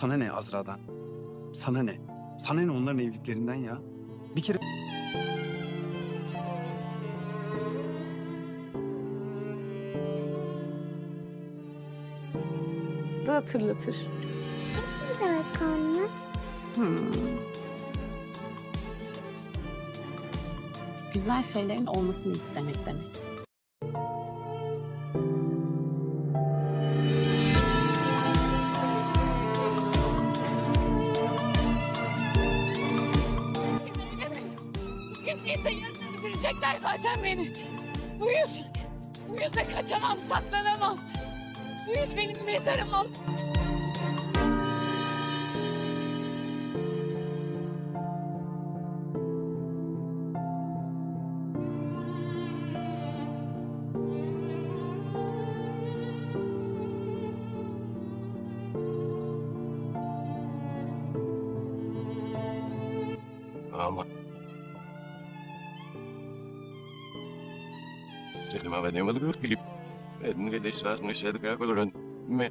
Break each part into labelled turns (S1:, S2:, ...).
S1: Sana ne Azra'dan? Sana ne? Sana ne onların evliliklerinden ya? Bir kere...
S2: Da hatırlatır.
S3: Ne demek anne?
S2: Güzel şeylerin olmasını istemek demek.
S4: Kimse yarın öldürecekler zaten beni. Bu yüzden kaçamam, saklanamam. Bu yüz benim mezarım ol.
S5: Ama Selma venimos de Filip. En el esas no se de colorón. Me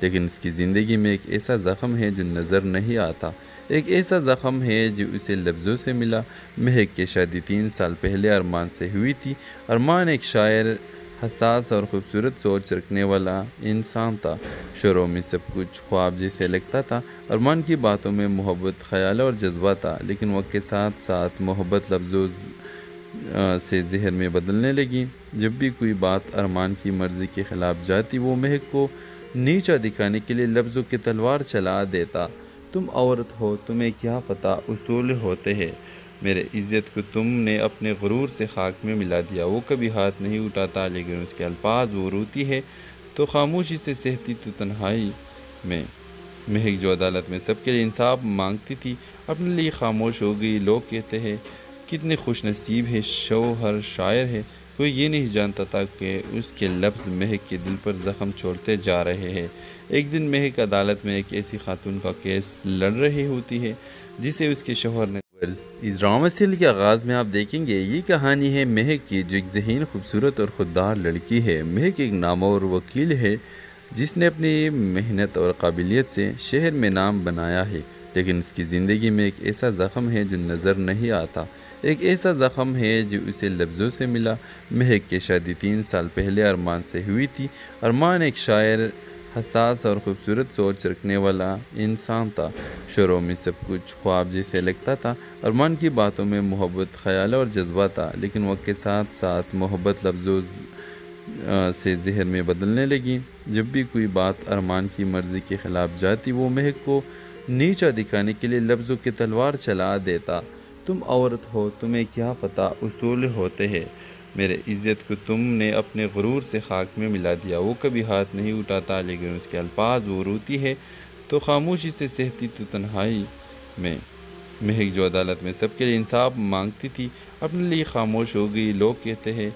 S6: لیکن اس کی زندگی میں ایک ایسا زخم ہے جو نظر نہیں آتا، ایک ایسا زخم ہے جو اسے لفظوں سے ملا۔ مہک کی شادی 3 سال پہلے ارمان سے ہوئی تھی۔ ارمان ایک شاعر، حساس اور خوبصورت سوچ رکھنے والا انسان تھا۔ شروع میں سب کچھ خواب جیسے لگتا تھا۔ ارمان کی باتوں میں محبت، خیال اور جذبہ تھا، لیکن وقت کے ساتھ ساتھ محبت لفظوں سے ذہن میں بدلنے لگی۔ جب بھی کوئی بات ارمان کی مرضی کے خلاف جاتی، وہ مہک کو نیچا دکھانے کے لیے لفظوں کی تلوار چلا دیتا۔ تم عورت ہو، تمہیں کیا پتہ اصول ہوتے ہیں، میرے عزت کو تم نے اپنے غرور سے خاک میں ملا دیا۔ وہ کبھی ہاتھ نہیں اٹھاتا، لیکن اس کے الفاظ وہ روتی ہے تو خاموشی سے سہتی تو تنہائی میں۔ مہک جو عدالت میں سب کے لیے انصاف مانگتی تھی، اپنے لیے خاموش ہو گئی۔ لوگ کہتے ہیں کتنے خوش نصیب ہے، شوہر شاعر ہے۔ کوئی یہ نہیں جانتا تھا کہ اس کے لفظ مہک کے دل پر زخم چھوڑتے جا رہے ہیں۔ ایک دن مہک عدالت میں ایک ایسی خاتون کا کیس لڑ رہی ہوتی ہے جسے اس کے شوہر نے۔ اس ڈرامہ سیریل کے آغاز میں آپ دیکھیں گے یہ کہانی ہے مہک کی، جو ایک ذہین، خوبصورت اور خوددار لڑکی ہے۔ مہک ایک نامور وکیل ہے جس نے اپنی محنت اور قابلیت سے شہر میں نام بنایا ہے، لیکن اس کی زندگی میں ایک ایسا زخم ہے جو نظر نہیں آتا، ایک ایسا زخم ہے جو اسے لفظوں سے ملا۔ مہک کی شادی 3 سال پہلے ارمان سے ہوئی تھی۔ ارمان ایک شاعر، حساس اور خوبصورت سوچ رکھنے والا انسان تھا۔ شروع میں سب کچھ خواب جیسے لگتا تھا۔ ارمان کی باتوں میں محبت، خیال اور جذبہ تھا، لیکن وقت کے ساتھ ساتھ محبت لفظوں سے ذہن میں بدلنے لگی۔ جب بھی کوئی بات ارمان کی مرضی کے خلاف جاتی، وہ مہک کو نیچا دکھانے کے لیے لفظوں کی تلوار چلا دیتا۔ تم عورت ہو، تمہیں کیا پتہ اصول ہوتے ہیں، میرے عزت کو تم نے اپنے غرور سے خاک میں ملا دیا۔ وہ کبھی ہاتھ نہیں اٹھاتا، لیکن اس کے الفاظ وہ روتی ہے تو خاموشی سے سہتی تو تنہائی میں۔ مہک جو عدالت میں سب کے لیے انصاف مانگتی تھی، اپنے لیے خاموش ہو گئی۔ لوگ کہتے ہیں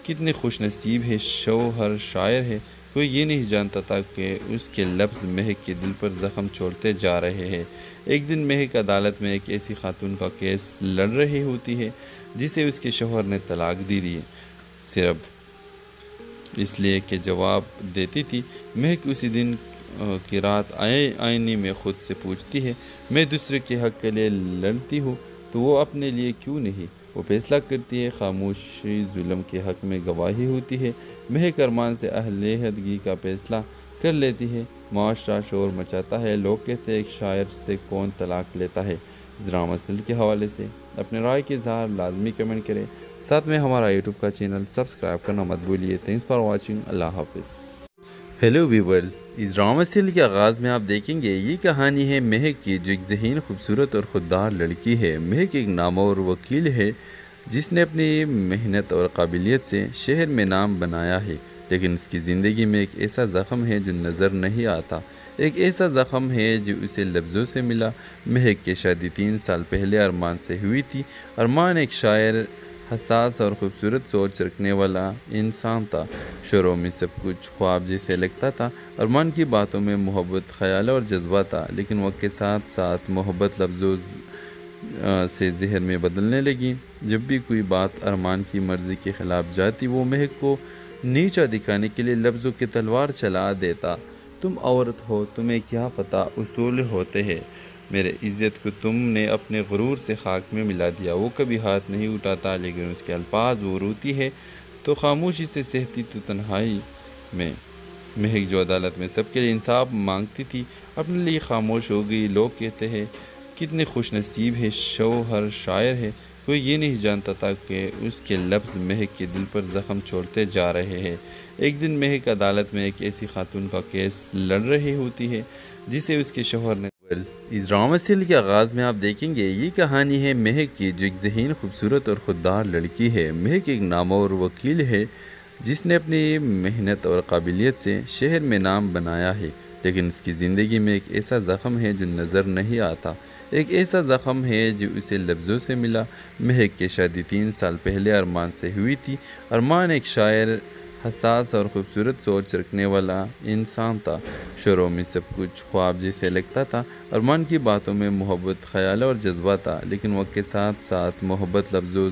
S6: کتنے خوش نصیب ہے، شوہر شاعر ہے۔ کوئی یہ نہیں جانتا تھا کہ اس کے لفظ مہک کے دل پر زخم چھوڑتے جا رہے ہیں۔ ایک دن مہک عدالت میں ایک ایسی خاتون کا کیس لڑ رہی ہوتی ہے جسے اس کے شوہر نے طلاق دی ہے، صرف اس لیے کہ جواب دیتی تھی۔ مہک اسی دن کی رات آئینے میں خود سے پوچھتی ہے، میں دوسرے کے حق کے لیے لڑتی ہوں تو وہ اپنے لیے کیوں نہیں؟ وہ فیصلہ کرتی ہے، خاموشی ظلم کے حق میں گواہی ہوتی ہے۔ مہک ارمان سے علیحدگی کا فیصلہ کر لیتی ہے۔ معاشرہ شور مچاتا ہے، لوگ کہتے ہیں ایک شاعر سے کون طلاق لیتا ہے۔ اس ڈرامہ سیریل کے حوالے سے اپنے رائے کے اظہار لازمی کمنٹ کریں، ساتھ میں ہمارا یوٹیوب کا چینل سبسکرائب کرنا مت بھولیے۔ تھینکس فار واچنگ، اللہ حافظ۔ ہیلو ویورز، اس ڈرامہ سیریل کے آغاز میں آپ دیکھیں گے یہ کہانی ہے مہک کی، جو ایک ذہین، خوبصورت اور خوددار لڑکی ہے۔ مہک ایک نامور وکیل ہے جس نے اپنی محنت اور قابلیت سے شہر میں نام بنایا ہے، لیکن اس کی زندگی میں ایک ایسا زخم ہے جو نظر نہیں آتا، ایک ایسا زخم ہے جو اسے لفظوں سے ملا۔ مہک کی شادی 3 سال پہلے ارمان سے ہوئی تھی۔ ارمان ایک شاعر، حساس اور خوبصورت سوچ رکھنے والا انسان تھا۔ شروع میں سب کچھ خواب جیسے لگتا تھا۔ ارمان کی باتوں میں محبت، خیال اور جذبہ تھا، لیکن وقت کے ساتھ ساتھ محبت لفظوں سے ذہن میں بدلنے لگی۔ جب بھی کوئی بات ارمان کی مرضی کے خلاف جاتی، وہ مہک کو نیچا دکھانے کے لیے لفظوں کی تلوار چلا دیتا۔ تم عورت ہو، تمہیں کیا پتہ اصول ہوتے ہیں، میرے عزت کو تم نے اپنے غرور سے خاک میں ملا دیا۔ وہ کبھی ہاتھ نہیں اٹھاتا، لیکن اس کے الفاظ وہ روتی ہے تو خاموشی سے سہتی تو تنہائی میں۔ مہک جو عدالت میں سب کے لیے انصاف مانگتی تھی، اپنے لیے خاموش ہو گئی۔ لوگ کہتے ہیں کتنے خوش نصیب ہے، شوہر شاعر ہے۔ کوئی یہ نہیں جانتا تھا کہ اس کے لفظ مہک کے دل پر زخم چھوڑتے جا رہے ہیں۔ ایک دن مہک عدالت میں ایک ایسی خاتون کا کیس لڑ رہی ہوتی ہے جسے اس کے شوہر نے۔ اس ڈرامہ سیریل کے آغاز میں آپ دیکھیں گے یہ کہانی ہے مہک کی، جو ایک ذہین، خوبصورت اور خوددار لڑکی ہے۔ مہک ایک نامور وکیل ہے جس نے اپنی محنت اور قابلیت سے شہر میں نام بنایا ہے، لیکن اس کی زندگی میں ایک ایسا زخم ہے جو نظر نہیں آتا، ایک ایسا زخم ہے جو اسے لفظوں سے ملا۔ مہک کی شادی 3 سال پہلے ارمان سے ہوئی تھی۔ ارمان ایک شاعر، حساس اور خوبصورت سوچ رکھنے والا انسان تھا۔ شروع میں سب کچھ خواب جیسے لگتا تھا۔ ارمان کی باتوں میں محبت، خیال اور جذبہ تھا، لیکن وقت کے ساتھ ساتھ محبت لفظوں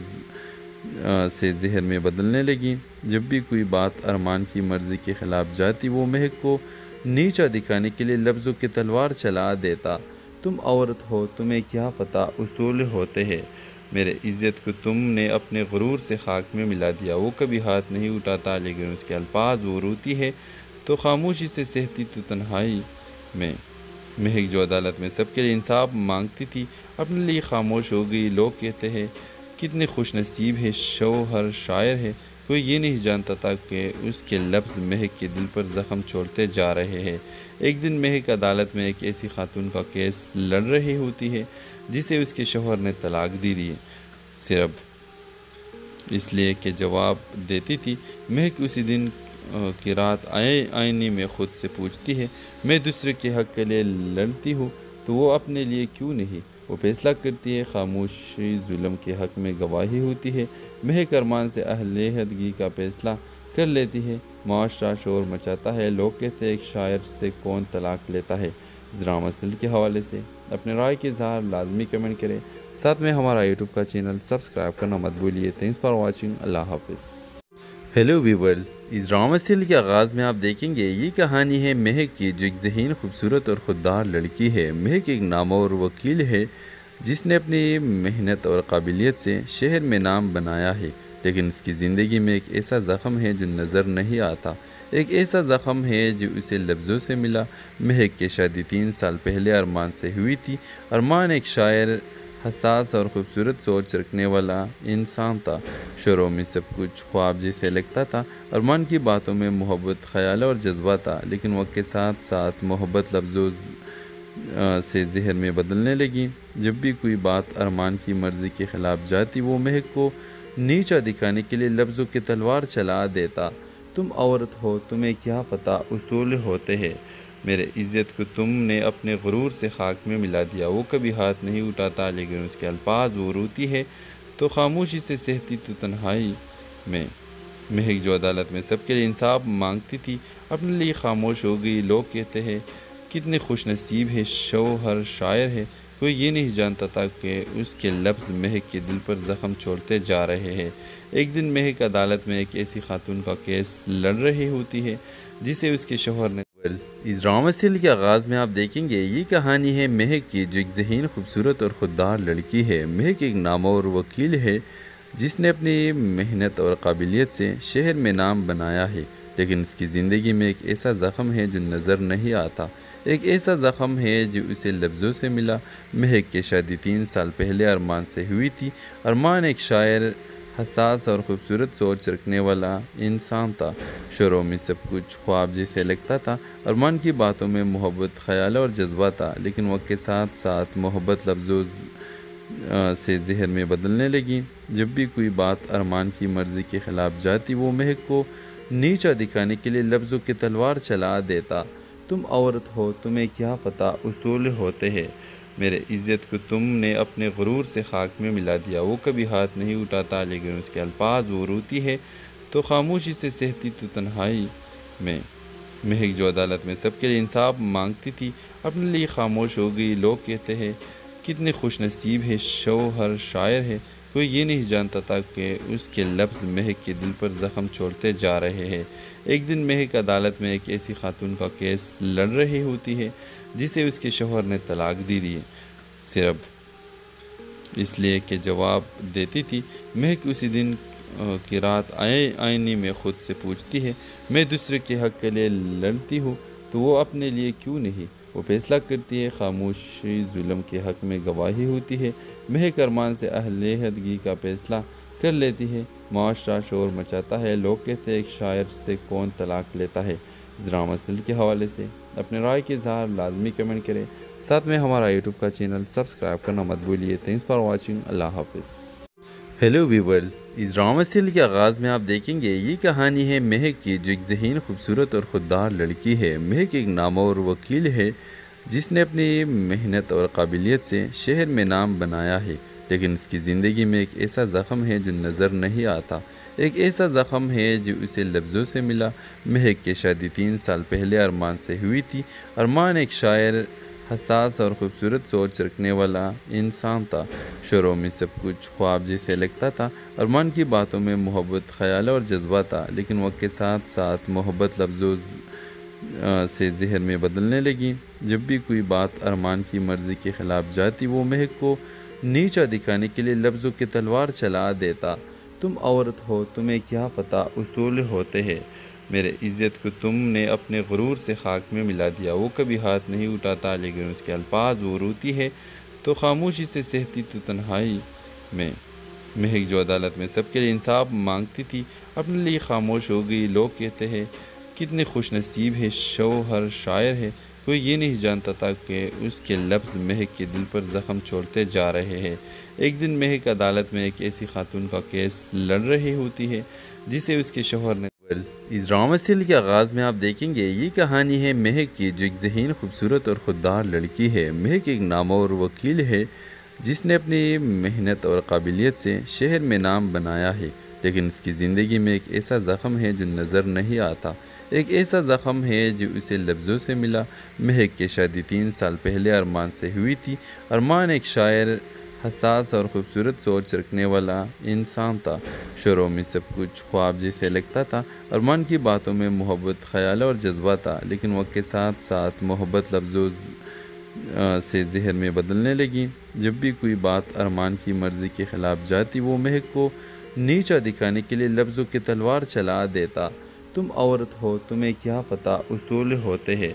S6: سے ذہن میں بدلنے لگی۔ جب بھی کوئی بات ارمان کی مرضی کے خلاف جاتی، وہ مہک کو نیچا دکھانے کے لیے لفظوں کی تلوار چلا دیتا۔ تم عورت ہو، تمہیں کیا پتہ اصول ہوتے ہیں، میرے عزت کو تم نے اپنے غرور سے خاک میں ملا دیا۔ وہ کبھی ہاتھ نہیں اٹھاتا لیکن اس کے الفاظ وہ روتی ہے تو خاموشی سے سہتی تو تنہائی میں۔ مہک جو عدالت میں سب کے لیے انصاف مانگتی تھی اپنے لیے خاموش ہو گئی۔ لوگ کہتے ہیں کتنے خوش نصیب ہے، شوہر شاعر ہے، کوئی یہ نہیں جانتا تھا کہ اس کے لفظ مہک کے دل پر زخم چھوڑتے جا رہے ہیں۔ ایک دن مہک عدالت میں ایک ایسی خاتون کا کیس لڑ رہی ہوتی ہے جسے اس کے شوہر نے طلاق دی دی، صرف اس لیے کہ جواب دیتی تھی۔ مہک اسی دن کی رات آئینے میں خود سے پوچھتی ہے، میں دوسرے کے حق کے لیے لڑتی ہوں تو وہ اپنے لیے کیوں نہیں؟ وہ فیصلہ کرتی ہے، خاموشی ظلم کے حق میں گواہی ہوتی ہے۔ مہک ارمان سے علیحدگی کا فیصلہ کر لیتی ہے۔ معاشرہ شور مچاتا ہے، لوگ کہتے ہیں ایک شاعر سے کون طلاق لیتا ہے۔ اس ڈرامہ سیریل کے حوالے سے اپنے رائے کے اظہار لازمی کمنٹ کریں، ساتھ میں ہمارا یوٹیوب کا چینل سبسکرائب کرنا مت بھولیے۔ تھینکس فار واچنگ، اللہ حافظ۔ ہیلو ویورز، اس ڈرامہ سیریل کے آغاز میں آپ دیکھیں گے یہ کہانی ہے مہک کی، جو ایک ذہین، خوبصورت اور خوددار لڑکی ہے۔ مہک ایک نامور وکیل ہے جس نے اپنی محنت اور قابلیت سے شہر میں نام بنایا ہے، لیکن اس کی زندگی میں ایک ایسا زخم ہے جو نظر نہیں آتا۔ ایک ایسا زخم ہے جو اسے لفظوں سے ملا۔ مہک کی شادی 3 سال پہلے ارمان سے ہوئی تھی۔ ارمان ایک شاعر، حساس اور خوبصورت سوچ رکھنے والا انسان تھا۔ شروع میں سب کچھ خواب جیسے لگتا تھا۔ ارمان کی باتوں میں محبت، خیال اور جذبہ تھا، لیکن وقت کے ساتھ ساتھ محبت لفظوں سے زہر میں بدلنے لگی۔ جب بھی کوئی بات ارمان کی مرضی کے خلاف جاتی وہ مہک کو نیچا دکھانے کے لیے لفظوں کی تلوار چلا دیتا۔ تم عورت ہو، تمہیں کیا پتہ اصول ہوتے ہیں، میرے عزت کو تم نے اپنے غرور سے خاک میں ملا دیا۔ وہ کبھی ہاتھ نہیں اٹھاتا لیکن اس کے الفاظ وہ روتی ہے تو خاموشی سے سہتی تو تنہائی میں۔ مہک جو عدالت میں سب کے لیے انصاف مانگتی تھی اپنے لیے خاموش ہو گئی۔ لوگ کہتے ہیں کتنے خوش نصیب ہے، شوہر شاعر ہے، کوئی یہ نہیں جانتا تھا کہ اس کے لفظ مہک کے دل پر زخم چھوڑتے جا رہے ہیں۔ ایک دن مہک عدالت میں ایک ایسی خاتون کا کیس لڑ رہی ہوتی ہے جسے اس کے شوہر نے۔ اس ڈرامہ سیریل کے آغاز میں آپ دیکھیں گے یہ کہانی ہے مہک کی، جو ایک ذہین، خوبصورت اور خوددار لڑکی ہے۔ مہک ایک نامور وکیل ہے جس نے اپنی محنت اور قابلیت سے شہر میں نام بنایا ہے، لیکن اس کی زندگی میں ایک ایسا زخم ہے جو نظر نہیں آتا۔ ایک ایسا زخم ہے جو اسے لفظوں سے ملا۔ مہک کی شادی 3 سال پہلے ارمان سے ہوئی تھی۔ ارمان ایک شاعر، حساس اور خوبصورت سوچ رکھنے والا انسان تھا۔ شروع میں سب کچھ خواب جیسے لگتا تھا۔ ارمان کی باتوں میں محبت، خیال اور جذبہ تھا، لیکن وقت کے ساتھ ساتھ محبت لفظوں سے زہر میں بدلنے لگی۔ جب بھی کوئی بات ارمان کی مرضی کے خلاف جاتی وہ مہک کو نیچا دکھانے کے لیے لفظوں کی تلوار چلا دیتا۔ تم عورت ہو، تمہیں کیا پتہ اصول ہوتے ہیں، میرے عزت کو تم نے اپنے غرور سے خاک میں ملا دیا۔ وہ کبھی ہاتھ نہیں اٹھاتا لیکن اس کے الفاظ وہ روتی ہے تو خاموشی سے سہتی تو تنہائی میں۔ مہک جو عدالت میں سب کے لیے انصاف مانگتی تھی اپنے لیے خاموش ہو گئی۔ لوگ کہتے ہیں کتنے خوش نصیب ہے، شوہر شاعر ہے، کوئی یہ نہیں جانتا تھا کہ اس کے لفظ مہک کے دل پر زخم چھوڑتے جا رہے ہیں۔ ایک دن مہک عدالت میں ایک ایسی خاتون کا کیس لڑ رہی ہوتی ہے جسے اس کے شوہر نے طلاق دی دی، صرف اس لیے کہ جواب دیتی تھی۔ مہک اسی دن کی رات آئینے میں خود سے پوچھتی ہے، میں دوسرے کے حق کے لیے لڑتی ہوں تو وہ اپنے لیے کیوں نہیں؟ وہ فیصلہ کرتی ہے، خاموشی ظلم کے حق میں گواہی ہوتی ہے۔ مہک ارمان سے علیحدگی کا فیصلہ کر لیتی ہے۔ معاشرہ شور مچاتا ہے، لوگ کہتے ہیں ایک شاعر سے کون طلاق لیتا ہے۔ اس ڈرامہ سیریل کے حوالے سے اپنے رائے کے اظہار لازمی کمنٹ کریں، ساتھ میں ہمارا یوٹیوب کا چینل سبسکرائب کرنا مت بھولیے۔ تھینکس فار واچنگ، اللہ حافظ۔ ہیلو ویورز، اس ڈرامہ سیریل کے آغاز میں آپ دیکھیں گے یہ کہانی ہے مہک کی، جو ایک ذہین، خوبصورت اور خوددار لڑکی ہے۔ مہک ایک نامور وکیل ہے جس نے اپنی محنت اور قابلیت سے شہر میں نام بنایا ہے، لیکن اس کی زندگی میں ایک ایسا زخم ہے جو نظر نہیں آتا۔ ایک ایسا زخم ہے جو اسے لفظوں سے ملا۔ مہک کی شادی 3 سال پہلے ارمان سے ہوئی تھی۔ ارمان ایک شاعر، حساس اور خوبصورت سوچ رکھنے والا انسان تھا۔ شروع میں سب کچھ خواب جیسے لگتا تھا۔ ارمان کی باتوں میں محبت، خیال اور جذبہ تھا، لیکن وقت کے ساتھ ساتھ محبت لفظوں سے ذہن میں بدلنے لگیں۔ جب بھی کوئی بات ارمان کی مرضی کے خلاف جاتی وہ مہک کو نیچا دکھانے کے لیے لفظوں کی تلوار چلا دیتا۔ تم عورت ہو، تمہیں کیا پتہ اصول ہوتے ہیں، میرے عزت کو تم نے اپنے غرور سے خاک میں ملا دیا۔ وہ کبھی ہاتھ نہیں اٹھاتا لیکن اس کے الفاظ وہ روتی ہے تو خاموشی سے سہتی تو تنہائی میں۔ مہک جو عدالت میں سب کے لیے انصاف مانگتی تھی اپنے لیے خاموش ہو گئی۔ لوگ کہتے ہیں کتنے خوش نصیب ہے، شوہر شاعر ہے، کوئی یہ نہیں جانتا تھا کہ اس کے لفظ مہک کے دل پر زخم چھوڑتے جا رہے ہیں۔ ایک دن مہک عدالت میں ایک ایسی خاتون کا کیس لڑ رہی ہوتی ہے جسے اس کے شوہر نے۔ اس ڈرامہ سیریل کے آغاز میں آپ دیکھیں گے یہ کہانی ہے مہک کی، جو ایک ذہین، خوبصورت اور خوددار لڑکی ہے۔ مہک ایک نامور وکیل ہے جس نے اپنی محنت اور قابلیت سے شہر میں نام بنایا ہے، لیکن اس کی زندگی میں ایک ایسا زخم ہے جو نظر نہیں آتا۔ ایک ایسا زخم ہے جو اسے لفظوں سے ملا۔ مہک کی شادی 3 سال پہلے ارمان سے ہوئی تھی۔ ارمان ایک شاعر، حساس اور خوبصورت سوچ رکھنے والا انسان تھا۔ شروع میں سب کچھ خواب جیسے لگتا تھا۔ ارمان کی باتوں میں محبت، خیال اور جذبہ تھا، لیکن وقت کے ساتھ ساتھ محبت لفظوں سے ذہن میں بدلنے لگیں۔ جب بھی کوئی بات ارمان کی مرضی کے خلاف جاتی وہ مہک کو نیچا دکھانے کے لیے لفظوں کی تلوار چلا دیتا۔ تم عورت ہو، تمہیں کیا پتہ اصول ہوتے ہیں،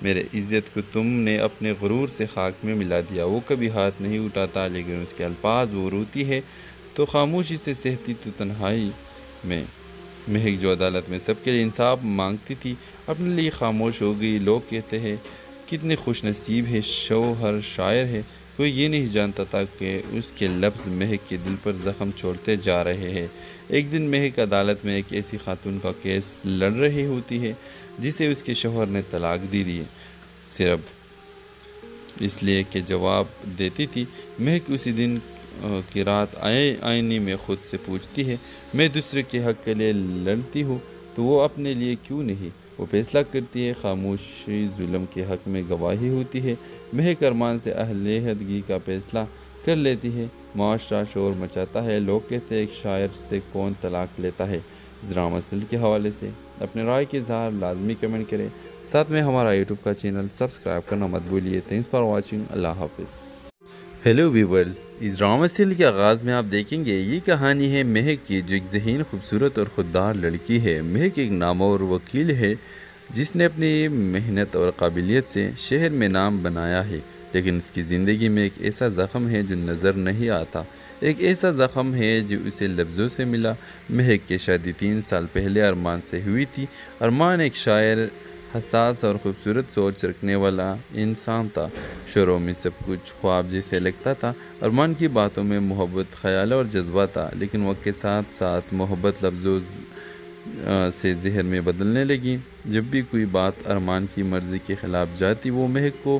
S6: میرے عزت کو تم نے اپنے غرور سے خاک میں ملا دیا۔ وہ کبھی ہاتھ نہیں اٹھاتا لیکن اس کے الفاظ وہ روتی ہے تو خاموشی سے سہتی تو تنہائی میں۔ مہک جو عدالت میں سب کے لیے انصاف مانگتی تھی اپنے لیے خاموش ہو گئی۔ لوگ کہتے ہیں کتنے خوش نصیب ہے، شوہر شاعر ہے، کوئی یہ نہیں جانتا تھا کہ اس کے لفظ مہک کے دل پر زخم چھوڑتے جا رہے ہیں۔ ایک دن مہک عدالت میں ایک ایسی خاتون کا کیس لڑ رہی ہوتی ہے جسے اس کے شوہر نے طلاق دی دی، صرف اس لیے کہ جواب دیتی تھی۔ مہک اسی دن کی رات آئینے میں خود سے پوچھتی ہے، میں دوسرے کے حق کے لیے لڑتی ہوں تو وہ اپنے لیے کیوں نہیں؟ وہ فیصلہ کرتی ہے، خاموشی ظلم کے حق میں گواہی ہوتی ہے۔ مہک ارمان سے علیحدگی کا فیصلہ کر لیتی ہے۔ معاشرہ شور مچاتا ہے، لوگ کہتے ہیں ایک شاعر سے کون طلاق لیتا ہے۔ اس ڈرامہ سیریل کے حوالے سے اپنے رائے کے اظہار لازمی کمنٹ کریں، ساتھ میں ہمارا یوٹیوب کا چینل سبسکرائب کرنا مت بھولیے۔ تھینکس فار واچنگ، اللہ حافظ۔ ہیلو ویورز، اس ڈرامہ سیریل کے آغاز میں آپ دیکھیں گے یہ کہانی ہے مہک کی، جو ایک ذہین، خوبصورت اور خوددار لڑکی ہے۔ مہک ایک نامور وکیل ہے جس نے اپنی محنت اور قابلیت سے شہر میں نام بنایا ہے، لیکن اس کی زندگی میں ایک ایسا زخم ہے جو نظر نہیں آتا۔ ایک ایسا زخم ہے جو اسے لفظوں سے ملا۔ مہک کی شادی 3 سال پہلے ارمان سے ہوئی تھی۔ ارمان ایک شاعر، حساس اور خوبصورت سوچ رکھنے والا انسان تھا۔ شروع میں سب کچھ خواب جیسے لگتا تھا۔ ارمان کی باتوں میں محبت، خیال اور جذبہ تھا، لیکن وقت کے ساتھ ساتھ محبت لفظوں سے ذہن میں بدلنے لگیں۔ جب بھی کوئی بات ارمان کی مرضی کے خلاف جاتی وہ مہک کو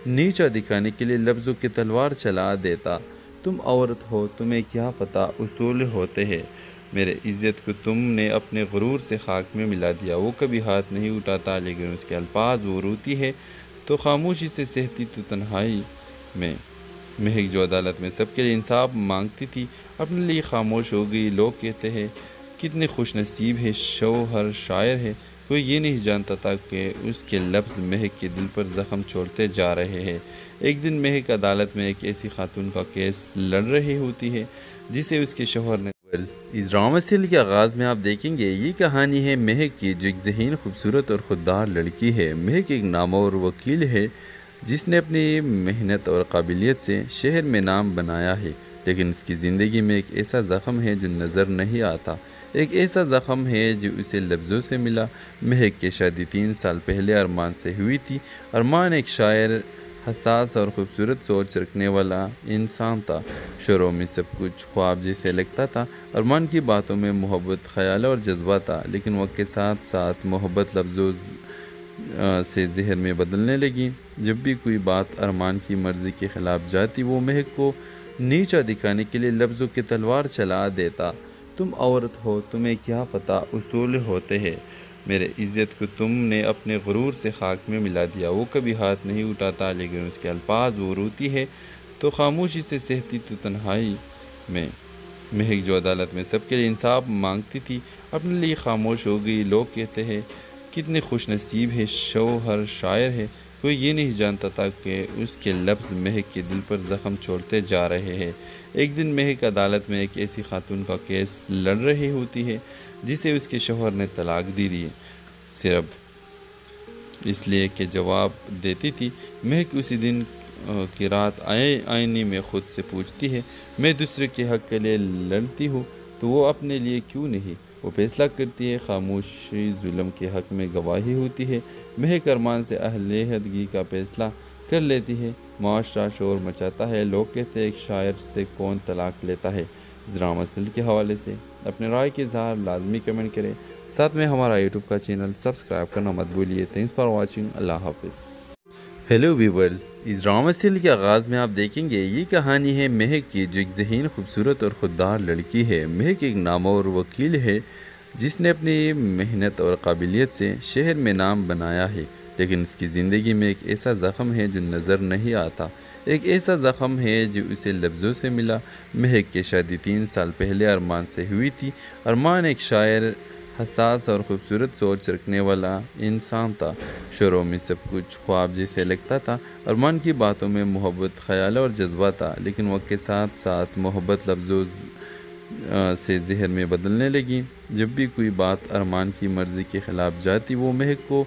S6: نیچا دکھانے کے لیے لفظوں کی تلوار چلا دیتا۔ تم عورت ہو، تمہیں کیا پتہ اصول ہوتے ہیں، میرے عزت کو تم نے اپنے غرور سے خاک میں ملا دیا۔ وہ کبھی ہاتھ نہیں اٹھاتا لیکن اس کے الفاظ وہ روتی ہے تو خاموشی سے سہتی تو تنہائی میں۔ مہک جو عدالت میں سب کے لیے انصاف مانگتی تھی اپنے لیے خاموش ہو گئی۔ لوگ کہتے ہیں کتنے خوش نصیب ہے، شوہر شاعر ہے، کوئی یہ نہیں جانتا تھا کہ اس کے لفظ مہک کے دل پر زخم چھوڑتے جا رہے ہیں۔ ایک دن مہک عدالت میں ایک ایسی خاتون کا کیس لڑ رہی ہوتی ہے جسے اس کے شوہر نے۔ اس ڈرامہ سیریل کے آغاز میں آپ دیکھیں گے یہ کہانی ہے مہک کی، جو ایک ذہین، خوبصورت اور خوددار لڑکی ہے۔ مہک ایک نامور وکیل ہے جس نے اپنی محنت اور قابلیت سے شہر میں نام بنایا ہے، لیکن اس کی زندگی میں ایک ایسا زخم ہے جو نظر نہیں آتا۔ ایک ایسا زخم ہے جو اسے لفظوں سے ملا۔ مہک کی شادی 3 سال پہلے ارمان سے ہوئی تھی۔ ارمان ایک شاعر، حساس اور خوبصورت سوچ رکھنے والا انسان تھا۔ شروع میں سب کچھ خواب جیسے لگتا تھا۔ ارمان کی باتوں میں محبت، خیال اور جذبہ تھا، لیکن وقت کے ساتھ ساتھ محبت لفظوں سے ذہن میں بدلنے لگیں۔ جب بھی کوئی بات ارمان کی مرضی کے خلاف جاتی وہ مہک کو نیچا دکھانے کے لیے لفظوں کی تلوار چلا دیتا۔ تم عورت ہو، تمہیں کیا پتہ اصول ہوتے ہیں، میرے عزت کو تم نے اپنے غرور سے خاک میں ملا دیا۔ وہ کبھی ہاتھ نہیں اٹھاتا لیکن اس کے الفاظ وہ روتی ہے تو خاموشی سے سہتی تو تنہائی میں۔ مہک جو عدالت میں سب کے لیے انصاف مانگتی تھی اپنے لیے خاموش ہو گئی۔ لوگ کہتے ہیں کتنے خوش نصیب ہے شوہر شاعر ہے، کوئی یہ نہیں جانتا تھا کہ اس کے لفظ مہک کے دل پر زخم چھوڑتے جا رہے ہیں۔ ایک دن مہک عدالت میں ایک ایسی خاتون کا کیس لڑ رہی ہوتی ہے جسے اس کے شوہر نے طلاق دی دی، صرف اس لیے کہ جواب دیتی تھی۔ مہک اسی دن کی رات آئینے میں خود سے پوچھتی ہے، میں دوسرے کے حق کے لیے لڑتی ہوں تو وہ اپنے لیے کیوں نہیں؟ وہ فیصلہ کرتی ہے، خاموشی ظلم کے حق میں گواہی ہوتی ہے۔ مہک ارمان سے علیحدگی کا فیصلہ کر لیتی ہے۔ معاشرہ شور مچاتا ہے، لوگ کہتے ہیں ایک شاعر سے کون طلاق لیتا ہے۔ اس ڈرامہ سیریل کے حوالے سے اپنے رائے کے اظہار لازمی کمنٹ کریں، ساتھ میں ہمارا یوٹیوب کا چینل سبسکرائب کرنا مت بھولیے۔ تھینکس فار واچنگ، اللہ حافظ۔ ہیلو ویورز، اس ڈرامہ سیریل کے آغاز میں آپ دیکھیں گے یہ کہانی ہے مہک کی، جو ایک ذہین، خوبصورت اور خوددار لڑکی ہے۔ مہک ایک نامور وکیل ہے جس نے اپنی محنت اور قابلیت سے شہر میں نام بنایا ہے، لیکن اس کی زندگی میں ایک ایسا زخم ہے جو نظر نہیں آتا، ایک ایسا زخم ہے جو اسے لفظوں سے ملا۔ مہک کی شادی 3 سال پہلے ارمان سے ہوئی تھی۔ ارمان ایک شاعر، حساس اور خوبصورت سوچ رکھنے والا انسان تھا۔ شروع میں سب کچھ خواب جیسے لگتا تھا۔ ارمان کی باتوں میں محبت، خیال اور جذبہ تھا، لیکن وقت کے ساتھ ساتھ محبت لفظوں سے زہر میں بدلنے لگی۔ جب بھی کوئی بات ارمان کی مرضی کے خلاف جاتی، وہ مہک کو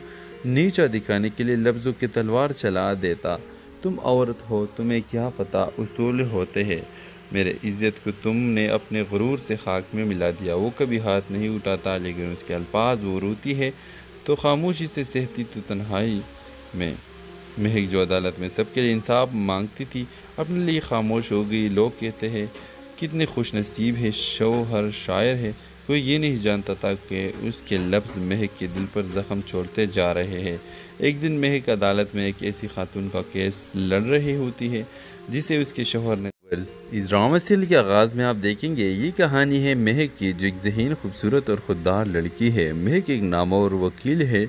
S6: نیچا دکھانے کے لیے لفظوں کی تلوار چلا دیتا۔ تم عورت ہو، تمہیں کیا پتہ اصول ہوتے ہیں، میرے عزت کو تم نے اپنے غرور سے خاک میں ملا دیا۔ وہ کبھی ہاتھ نہیں اٹھاتا، لیکن اس کے الفاظ وہ روتی ہے تو خاموشی سے سہتی تو تنہائی میں۔ مہک جو عدالت میں سب کے لیے انصاف مانگتی تھی، اپنے لیے خاموش ہو گئی۔ لوگ کہتے ہیں کتنے خوش نصیب ہے شوہر شاعر ہے، کوئی یہ نہیں جانتا تھا کہ اس کے لفظ مہک کے دل پر زخم چھوڑتے جا رہے ہیں۔ ایک دن مہک عدالت میں ایک ایسی خاتون کا کیس لڑ رہی ہوتی ہے جسے اس کے شوہر نے۔ اس ڈرامہ سیریل کے آغاز میں آپ دیکھیں گے یہ کہانی ہے مہک کی، جو ایک ذہین، خوبصورت اور خوددار لڑکی ہے۔ مہک ایک نامور وکیل ہے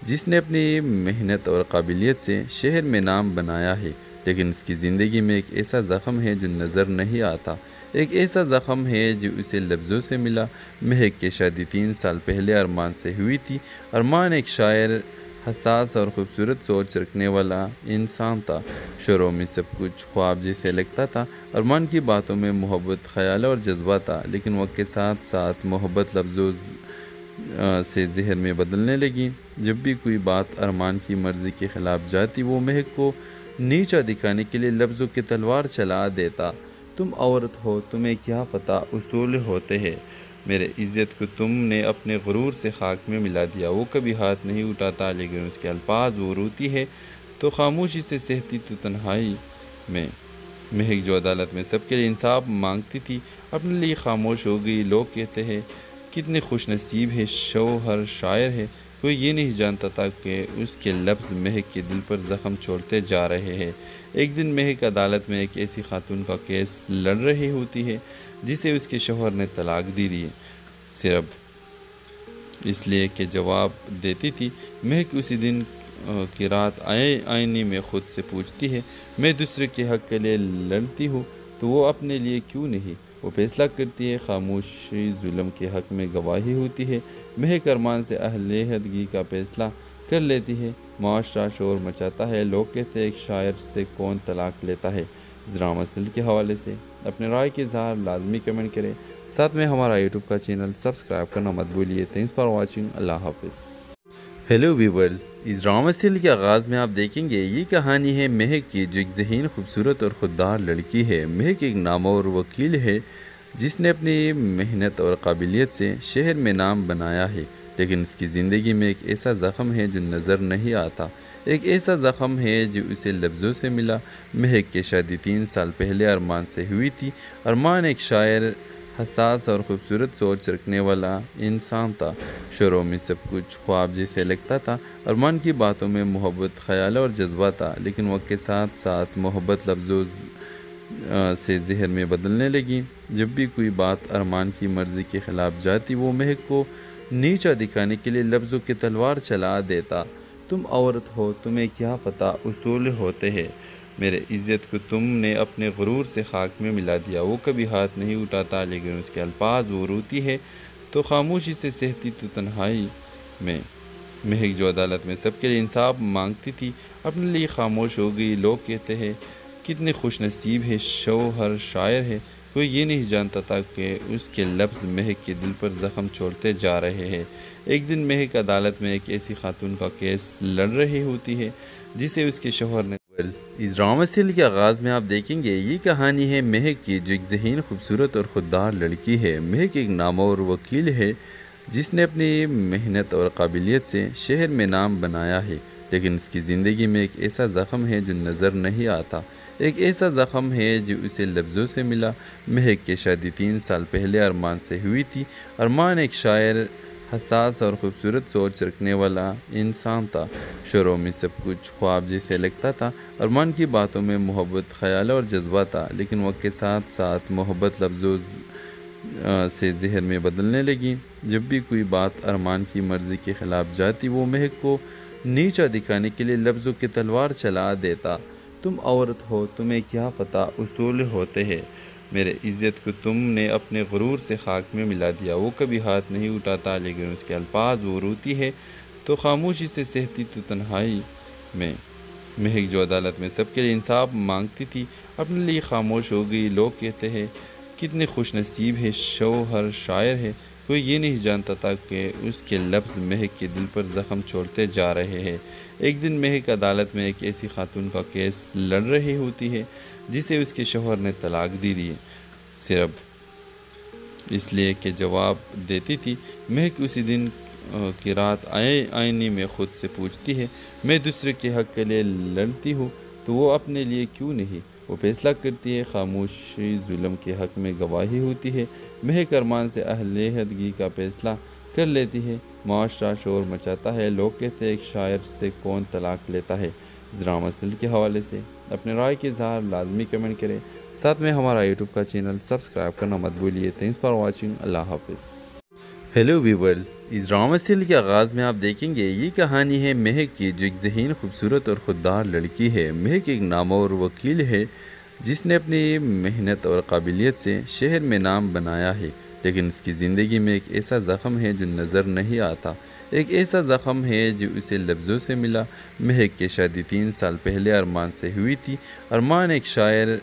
S6: جس نے اپنی محنت اور قابلیت سے شہر میں نام بنایا ہے، لیکن اس کی زندگی میں ایک ایسا زخم ہے جو نظر نہیں آتا، ایک ایسا زخم ہے جو اسے لفظوں سے ملا۔ مہک کی شادی 3 سال پہلے ارمان سے ہوئی تھی۔ ارمان ایک شاعر، حساس اور خوبصورت سوچ رکھنے والا انسان تھا۔ شروع میں سب کچھ خواب جیسے لگتا تھا۔ ارمان کی باتوں میں محبت، خیال اور جذبہ تھا، لیکن وقت کے ساتھ ساتھ محبت لفظوں سے زہر میں بدلنے لگی۔ جب بھی کوئی بات ارمان کی مرضی کے خلاف جاتی، وہ مہک کو نیچا دکھانے کے لیے لفظوں کی تلوار چلا دیتا۔ تم عورت ہو، تمہیں کیا پتہ اصول ہوتے ہیں، میرے عزت کو تم نے اپنے غرور سے خاک میں ملا دیا۔ وہ کبھی ہاتھ نہیں اٹھاتا، لیکن اس کے الفاظ وہ روتی ہے تو خاموشی سے سہتی تو تنہائی میں۔ مہک جو عدالت میں سب کے لیے انصاف مانگتی تھی، اپنے لیے خاموش ہو گئی۔ لوگ کہتے ہیں کتنے خوش نصیب ہے شوہر شاعر ہے، کوئی یہ نہیں جانتا تھا کہ اس کے لفظ مہک کے دل پر زخم چھوڑتے جا رہے ہیں۔ ایک دن مہک عدالت میں ایک ایسی خاتون کا کیس لڑ رہی ہوتی ہے جسے اس کے شوہر نے طلاق دی دی، صرف اس لیے کہ جواب دیتی تھی۔ مہک اسی دن کی رات آئینے میں خود سے پوچھتی ہے، میں دوسرے کے حق کے لیے لڑتی ہوں تو وہ اپنے لیے کیوں نہیں؟ وہ فیصلہ کرتی ہے، خاموشی ظلم کے حق میں گواہی ہوتی ہے۔ مہک ارمان سے علیحدگی کا فیصلہ کر لیتی ہے۔ معاشرہ شور مچاتا ہے، لوگ کہتے ہیں ایک شاعر سے کون طلاق لیتا ہے۔ اس ڈرامہ سیریل کے حوالے سے اپنے رائے کے اظہار لازمی کمنٹ کریں، ساتھ میں ہمارا یوٹیوب کا چینل سبسکرائب کرنا مت بھولیے۔ تھینکس فار واچنگ، اللہ حافظ۔ ہیلو ویورز، اس ڈرامہ سیریل کے آغاز میں آپ دیکھیں گے یہ کہانی ہے مہک کی، جو ایک ذہین، خوبصورت اور خوددار لڑکی ہے۔ مہک ایک نامور وکیل ہے جس نے اپنی محنت اور قابلیت سے شہر میں نام بنایا ہے، لیکن اس کی زندگی میں ایک ایسا زخم ہے جو نظر نہیں آتا، ایک ایسا زخم ہے جو اسے لفظوں سے ملا۔ مہک کی شادی 3 سال پہلے ارمان سے ہوئی تھی۔ ارمان ایک شاعر، حساس اور خوبصورت سوچ رکھنے والا انسان تھا۔ شروع میں سب کچھ خواب جیسے لگتا تھا۔ ارمان کی باتوں میں محبت، خیال اور جذبہ تھا، لیکن وقت کے ساتھ ساتھ محبت لفظوں سے زہر میں بدلنے لگی۔ جب بھی کوئی بات ارمان کی مرضی کے خلاف جاتی، وہ مہک کو نیچا دکھانے کے لیے لفظوں کی تلوار چلا دیتا۔ تم عورت ہو، تمہیں کیا پتہ اصول ہوتے ہیں، میرے عزت کو تم نے اپنے غرور سے خاک میں ملا دیا۔ وہ کبھی ہاتھ نہیں اٹھاتا، لیکن اس کے الفاظ وہ روتی ہے تو خاموشی سے سہتی تو تنہائی میں۔ مہک جو عدالت میں سب کے لیے انصاف مانگتی تھی اپنے لیے خاموش ہو گئی۔ لوگ کہتے ہیں کتنے خوش نصیب ہے شوہر شاعر ہے، کوئی یہ نہیں جانتا تھا کہ اس کے لفظ مہک کے دل پر زخم چھوڑتے جا رہے ہیں۔ ایک دن مہک عدالت میں ایک ایسی خاتون کا کیس لڑ رہی ہوتی ہے جسے اس کے شوہر نے اس ڈرامہ سیریل کے آغاز میں آپ دیکھیں گے یہ کہانی ہے مہک کی، جو ایک ذہین خوبصورت اور خوددار لڑکی ہے۔ مہک ایک نامور وکیل ہے جس نے اپنی محنت اور قابلیت سے شہر میں نام بنایا ہے، لیکن اس کی زندگی میں ایک ایسا زخم ہے جو نظر نہیں آتا، ایک ایسا زخم ہے جو اسے لفظوں سے ملا۔ مہک کی شادی 3 سال پہلے ارمان سے ہوئی تھی۔ ارمان ایک شاعر، حساس اور خوبصورت سوچ رکھنے والا انسان تھا۔ شروع میں سب کچھ خواب جیسے لگتا تھا۔ ارمان کی باتوں میں محبت، خیال اور جذبہ تھا، لیکن وقت کے ساتھ ساتھ محبت لفظوں سے زہر میں بدلنے لگی۔ جب بھی کوئی بات ارمان کی مرضی کے خلاف جاتی وہ مہک کو نیچا دکھانے کے لیے لفظوں کی تلوار چلا دیتا۔ تم عورت ہو، تمہیں کیا پتہ اصول ہوتے ہیں، میرے عزت کو تم نے اپنے غرور سے خاک میں ملا دیا۔ وہ کبھی ہاتھ نہیں اٹھاتا، لیکن اس کے الفاظ وہ روتی ہے تو خاموشی سے سہتی تو تنہائی میں۔ مہک جو عدالت میں سب کے لیے انصاف مانگتی تھی اپنے لیے خاموش ہو گئی۔ لوگ کہتے ہیں کتنے خوش نصیب ہے شوہر شاعر ہے، کوئی یہ نہیں جانتا تھا کہ اس کے لفظ مہک کے دل پر زخم چھوڑتے جا رہے ہیں۔ ایک دن مہک عدالت میں ایک ایسی خاتون کا کیس لڑ رہی ہوتی ہے جسے اس کے شوہر نے طلاق دی دی، صرف اس لیے کہ جواب دیتی تھی۔ مہک اسی دن کی رات آئینے میں خود سے پوچھتی ہے، میں دوسرے کے حق کے لیے لڑتی ہوں تو وہ اپنے لیے کیوں نہیں؟ وہ فیصلہ کرتی ہے، خاموشی ظلم کے حق میں گواہی ہوتی ہے۔ مہک ارمان سے علیحدگی کا فیصلہ کر لیتی ہے۔ معاشرہ شور مچاتا ہے، لوگ کہتے ہیں ایک شاعر سے کون طلاق لیتا ہے۔ اس ڈرامہ سیریل کے حوالے سے اپنے رائے کے اظہار لازمی کمنٹ کریں، ساتھ میں ہمارا یوٹیوب کا چینل سبسکرائب کرنا مت بھولیے۔ تھینکس فار واچنگ، اللہ حافظ۔ ہیلو ویورز، اس ڈرامہ سیریل کے آغاز میں آپ دیکھیں گے یہ کہانی ہے مہک کی، جو ایک ذہین خوبصورت اور خوددار لڑکی ہے۔ مہک ایک نامور وکیل ہے جس نے اپنی محنت اور قابلیت سے شہر میں نام بنایا ہے، لیکن اس کی زندگی میں ایک ایسا زخم ہے جو نظر نہیں آتا، ایک ایسا زخم ہے جو اسے لفظوں سے ملا۔ مہک کی شادی 3 سال پہلے ارمان سے ہوئی تھی۔ ارمان ایک شاعر،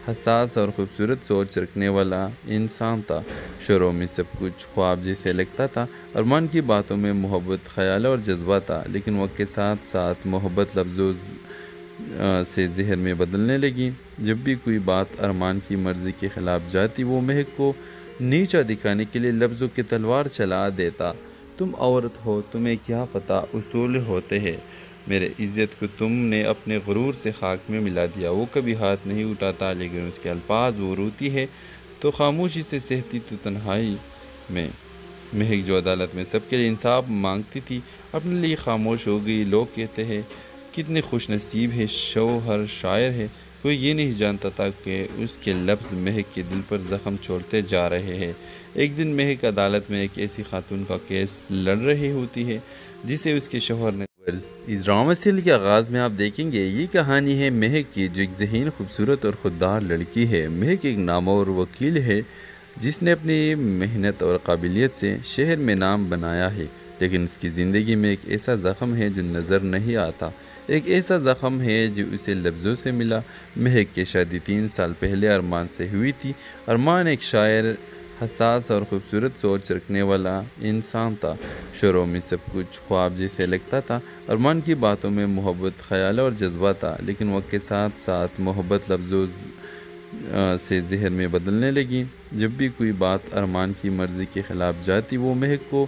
S6: حساس اور خوبصورت سوچ رکھنے والا انسان تھا۔ شروع میں سب کچھ خواب جیسے لگتا تھا۔ ارمان کی باتوں میں محبت، خیال اور جذبہ تھا، لیکن وقت کے ساتھ ساتھ محبت لفظوں سے زہر میں بدلنے لگی۔ جب بھی کوئی بات ارمان کی مرضی کے خلاف جاتی وہ مہک کو نیچا دکھانے کے لیے لفظوں کی تلوار چلا دیتا۔ تم عورت ہو، تمہیں کیا پتہ اصول ہوتے ہیں، میرے عزت کو تم نے اپنے غرور سے خاک میں ملا دیا۔ وہ کبھی ہاتھ نہیں اٹھاتا، لیکن اس کے الفاظ وہ روتی ہے تو خاموشی سے سہتی تو تنہائی میں۔ مہک جو عدالت میں سب کے لیے انصاف مانگتی تھی اپنے لیے خاموش ہو گئی۔ لوگ کہتے ہیں کتنے خوش نصیب ہے شوہر شاعر ہے، کوئی یہ نہیں جانتا تھا کہ اس کے لفظ مہک کے دل پر زخم چھوڑتے جا رہے ہیں۔ ایک دن مہک عدالت میں ایک ایسی خاتون کا کیس لڑ رہی ہوتی ہے جسے اس کے شوہر نے اس ڈرامہ سیریل کے آغاز میں آپ دیکھیں گے یہ کہانی ہے مہک کی، جو ایک ذہین خوبصورت اور خوددار لڑکی ہے۔ مہک ایک نامور وکیل ہے جس نے اپنی محنت اور قابلیت سے شہر میں نام بنایا ہے، لیکن اس کی زندگی میں ایک ایسا زخم ہے جو نظر نہیں آتا، ایک ایسا زخم ہے جو اسے لفظوں سے ملا۔ مہک کی شادی 3 سال پہلے ارمان سے ہوئی تھی۔ ارمان ایک شاعر، حساس اور خوبصورت سوچ رکھنے والا انسان تھا۔ شروع میں سب کچھ خواب جیسے لگتا تھا۔ ارمان کی باتوں میں محبت، خیال اور جذبہ تھا، لیکن وقت کے ساتھ ساتھ محبت لفظوں سے زہر میں بدلنے لگی۔ جب بھی کوئی بات ارمان کی مرضی کے خلاف جاتی وہ مہک کو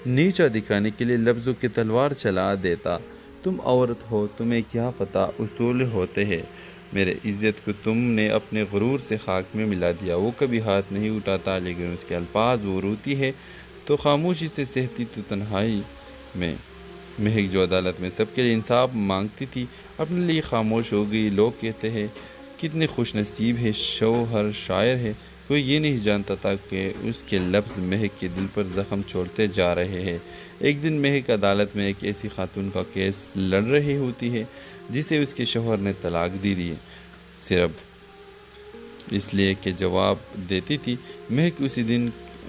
S6: نیچا دکھانے کے لیے لفظوں کی تلوار چلا دیتا۔ تم عورت ہو، تمہیں کیا پتہ اصول ہوتے ہیں، میرے عزت کو تم نے اپنے غرور سے خاک میں ملا دیا۔ وہ کبھی ہاتھ نہیں اٹھاتا، لیکن اس کے الفاظ وہ روتی ہے تو خاموشی سے سہتی تو تنہائی میں۔ مہک جو عدالت میں سب کے لیے انصاف مانگتی تھی اپنے لیے خاموش ہو گئی۔ لوگ کہتے ہیں کتنے خوش نصیب ہے شوہر شاعر ہے، کوئی یہ نہیں جانتا تھا کہ اس کے لفظ مہک کے دل پر زخم چھوڑتے جا رہے ہیں۔ ایک دن مہک عدالت میں ایک ایسی خاتون کا کیس لڑ رہی ہوتی ہے جسے اس کے شوہر نے طلاق دی دی، صرف اس لیے کہ جواب دیتی تھی۔ مہک اسی دن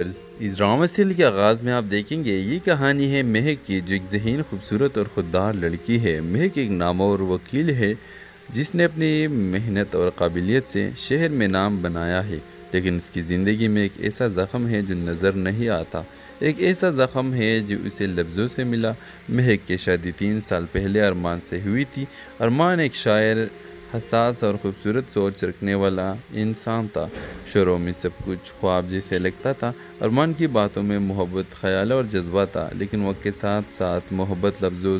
S6: اس ڈرامہ سیریل کے آغاز میں آپ دیکھیں گے یہ کہانی ہے مہک کی، جو ایک ذہین، خوبصورت اور خوددار لڑکی ہے۔ مہک ایک نامور وکیل ہے جس نے اپنی محنت اور قابلیت سے شہر میں نام بنایا ہے، لیکن اس کی زندگی میں ایک ایسا زخم ہے جو نظر نہیں آتا، ایک ایسا زخم ہے جو اسے لفظوں سے ملا۔ مہک کی شادی 3 سال پہلے ارمان سے ہوئی تھی۔ ارمان ایک شاعر، حساس اور خوبصورت سوچ رکھنے والا انسان تھا۔ شروع میں سب کچھ خواب جیسے لگتا تھا۔ ارمان کی باتوں میں محبت، خیال اور جذبہ تھا، لیکن وقت کے ساتھ ساتھ محبت لفظوں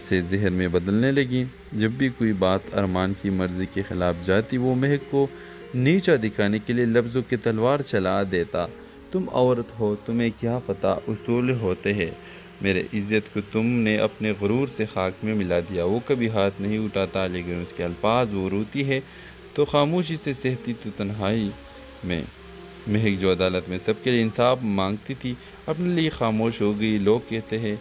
S6: سے زہر میں بدلنے لگی۔ جب بھی کوئی بات ارمان کی مرضی کے خلاف جاتی، وہ مہک کو نیچا دکھانے کے لیے لفظوں کی تلوار چلا دیتا۔ تم عورت ہو، تمہیں کیا پتہ اصول ہوتے ہیں، میرے عزت کو تم نے اپنے غرور سے خاک میں ملا دیا۔ وہ کبھی ہاتھ نہیں اٹھاتا، لیکن اس کے الفاظ وہ روتی ہے تو خاموشی سے سہتی تو تنہائی میں۔ مہک جو عدالت میں سب کے لیے انصاف مانگتی تھی، اپنے لیے خاموش ہو گئی۔ لوگ کہتے ہیں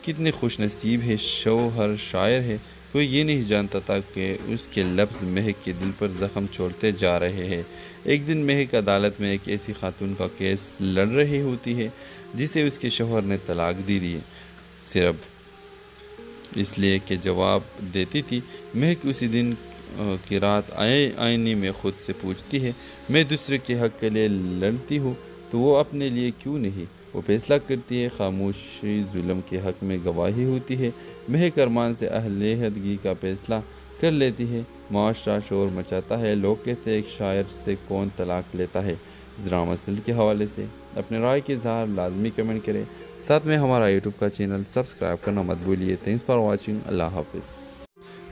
S6: کتنے خوش نصیب ہے، شوہر شاعر ہے۔ کوئی یہ نہیں جانتا تھا کہ اس کے لفظ مہک کے دل پر زخم چھوڑتے جا رہے ہیں۔ ایک دن مہک عدالت میں ایک ایسی خاتون کا کیس لڑ رہی ہوتی ہے جسے اس کے شوہر نے طلاق دی ہے، صرف اس لیے کہ جواب دیتی تھی۔ مہک اسی دن کی رات آئینے میں خود سے پوچھتی ہے، میں دوسرے کے حق کے لیے لڑتی ہوں تو وہ اپنے لیے کیوں نہیں؟ وہ فیصلہ کرتی ہے، خاموشی ظلم کے حق میں گواہی ہوتی ہے۔ مہک ارمان سے علیحدگی کا فیصلہ کر لیتی ہے۔ معاشرہ شور مچاتا ہے، لوگ کہتے ہیں ایک شاعر سے کون طلاق لیتا ہے۔ اس ڈرامہ سیریل کے حوالے سے اپنے رائے کے اظہار لازمی کمنٹ کریں، ساتھ میں ہمارا یوٹیوب کا چینل سبسکرائب کرنا مت بھولیے۔ تھینکس فار واچنگ، اللہ حافظ۔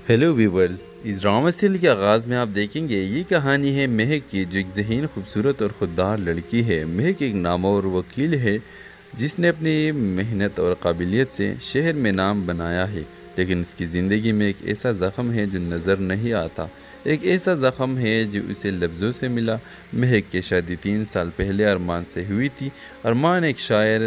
S6: ہیلو ویورز، اس ڈرامہ سیریل کے آغاز میں آپ دیکھیں گے یہ کہانی ہے مہک کی، جو ایک ذہین، خوبصورت اور خوددار لڑکی ہے۔ مہک ایک نامور وکیل ہے جس نے اپنی محنت اور قابلیت سے شہر میں نام بنایا ہے، لیکن اس کی زندگی میں ایک ایسا زخم ہے جو نظر نہیں آتا، ایک ایسا زخم ہے جو اسے لفظوں سے ملا۔ مہک کی شادی 3 سال پہلے ارمان سے ہوئی تھی۔ ارمان ایک شاعر،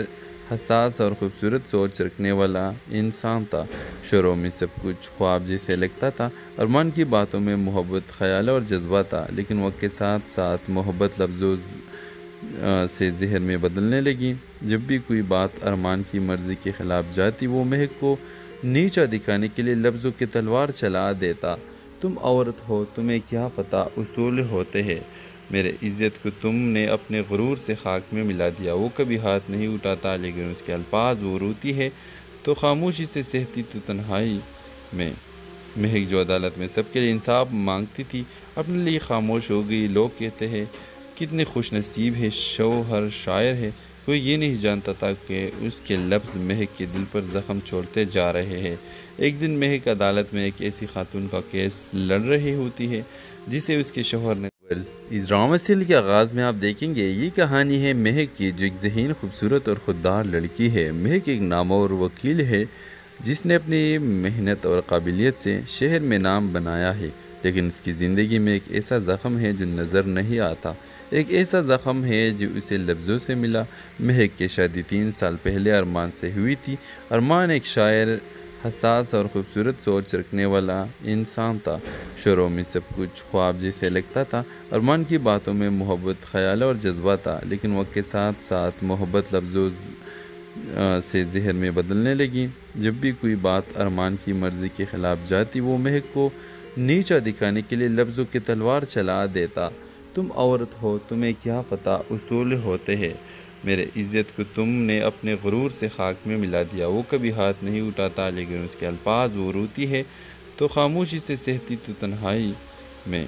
S6: حساس اور خوبصورت سوچ رکھنے والا انسان تھا۔ شروع میں سب کچھ خواب جیسے لگتا تھا۔ ارمان کی باتوں میں محبت، خیال اور جذبہ تھا، لیکن وقت کے ساتھ ساتھ محبت لفظوں سے زہر میں بدلنے لگی۔ جب بھی کوئی بات ارمان کی مرضی کے خلاف جاتی، وہ مہک کو نیچا دکھانے کے لیے لفظوں کی تلوار چلا دیتا۔ تم عورت ہو، تمہیں کیا پتہ اصول ہوتے ہیں، میرے عزت کو تم نے اپنے غرور سے خاک میں ملا دیا۔ وہ کبھی ہاتھ نہیں اٹھاتا، لیکن اس کے الفاظ وہ روتی ہے تو خاموشی سے سہتی تو تنہائی میں۔ مہک جو عدالت میں سب کے لیے انصاف مانگتی تھی، اپنے لیے خاموش ہو گئی۔ لوگ کہتے ہیں کتنے خوش نصیب ہے، شوہر شاعر ہے۔ کوئی یہ نہیں جانتا تھا کہ اس کے لفظ مہک کے دل پر زخم چھوڑتے جا رہے ہیں۔ ایک دن مہک عدالت میں ایک ایسی خاتون کا کیس لڑ رہی ہوتی ہے جسے اس کے شوہر نے۔ اس ڈرامہ سیریل کے آغاز میں آپ دیکھیں گے یہ کہانی ہے مہک کی، جو ایک ذہین، خوبصورت اور خوددار لڑکی ہے۔ مہک ایک نامور وکیل ہے جس نے اپنی محنت اور قابلیت سے شہر میں نام بنایا ہے، لیکن اس کی زندگی میں ایک ایسا زخم ہے جو نظر نہیں آتا، ایک ایسا زخم ہے جو اسے لفظوں سے ملا۔ مہک کی شادی 3 سال پہلے ارمان سے ہوئی تھی۔ ارمان ایک شاعر، حساس اور خوبصورت سوچ رکھنے والا انسان تھا۔ شروع میں سب کچھ خواب جیسے لگتا تھا۔ ارمان کی باتوں میں محبت، خیال اور جذبہ تھا، لیکن وقت کے ساتھ ساتھ محبت لفظوں سے زہر میں بدلنے لگی۔ جب بھی کوئی بات ارمان کی مرضی کے خلاف جاتی، وہ مہک کو نیچا دکھانے کے لیے لفظوں کی تلوار چلا دیتا۔ تم عورت ہو، تمہیں کیا پتہ اصول ہوتے ہیں، میرے عزت کو تم نے اپنے غرور سے خاک میں ملا دیا۔ وہ کبھی ہاتھ نہیں اٹھاتا، لیکن اس کے الفاظ وہ روتی ہے تو خاموشی سے سہتی تو تنہائی میں۔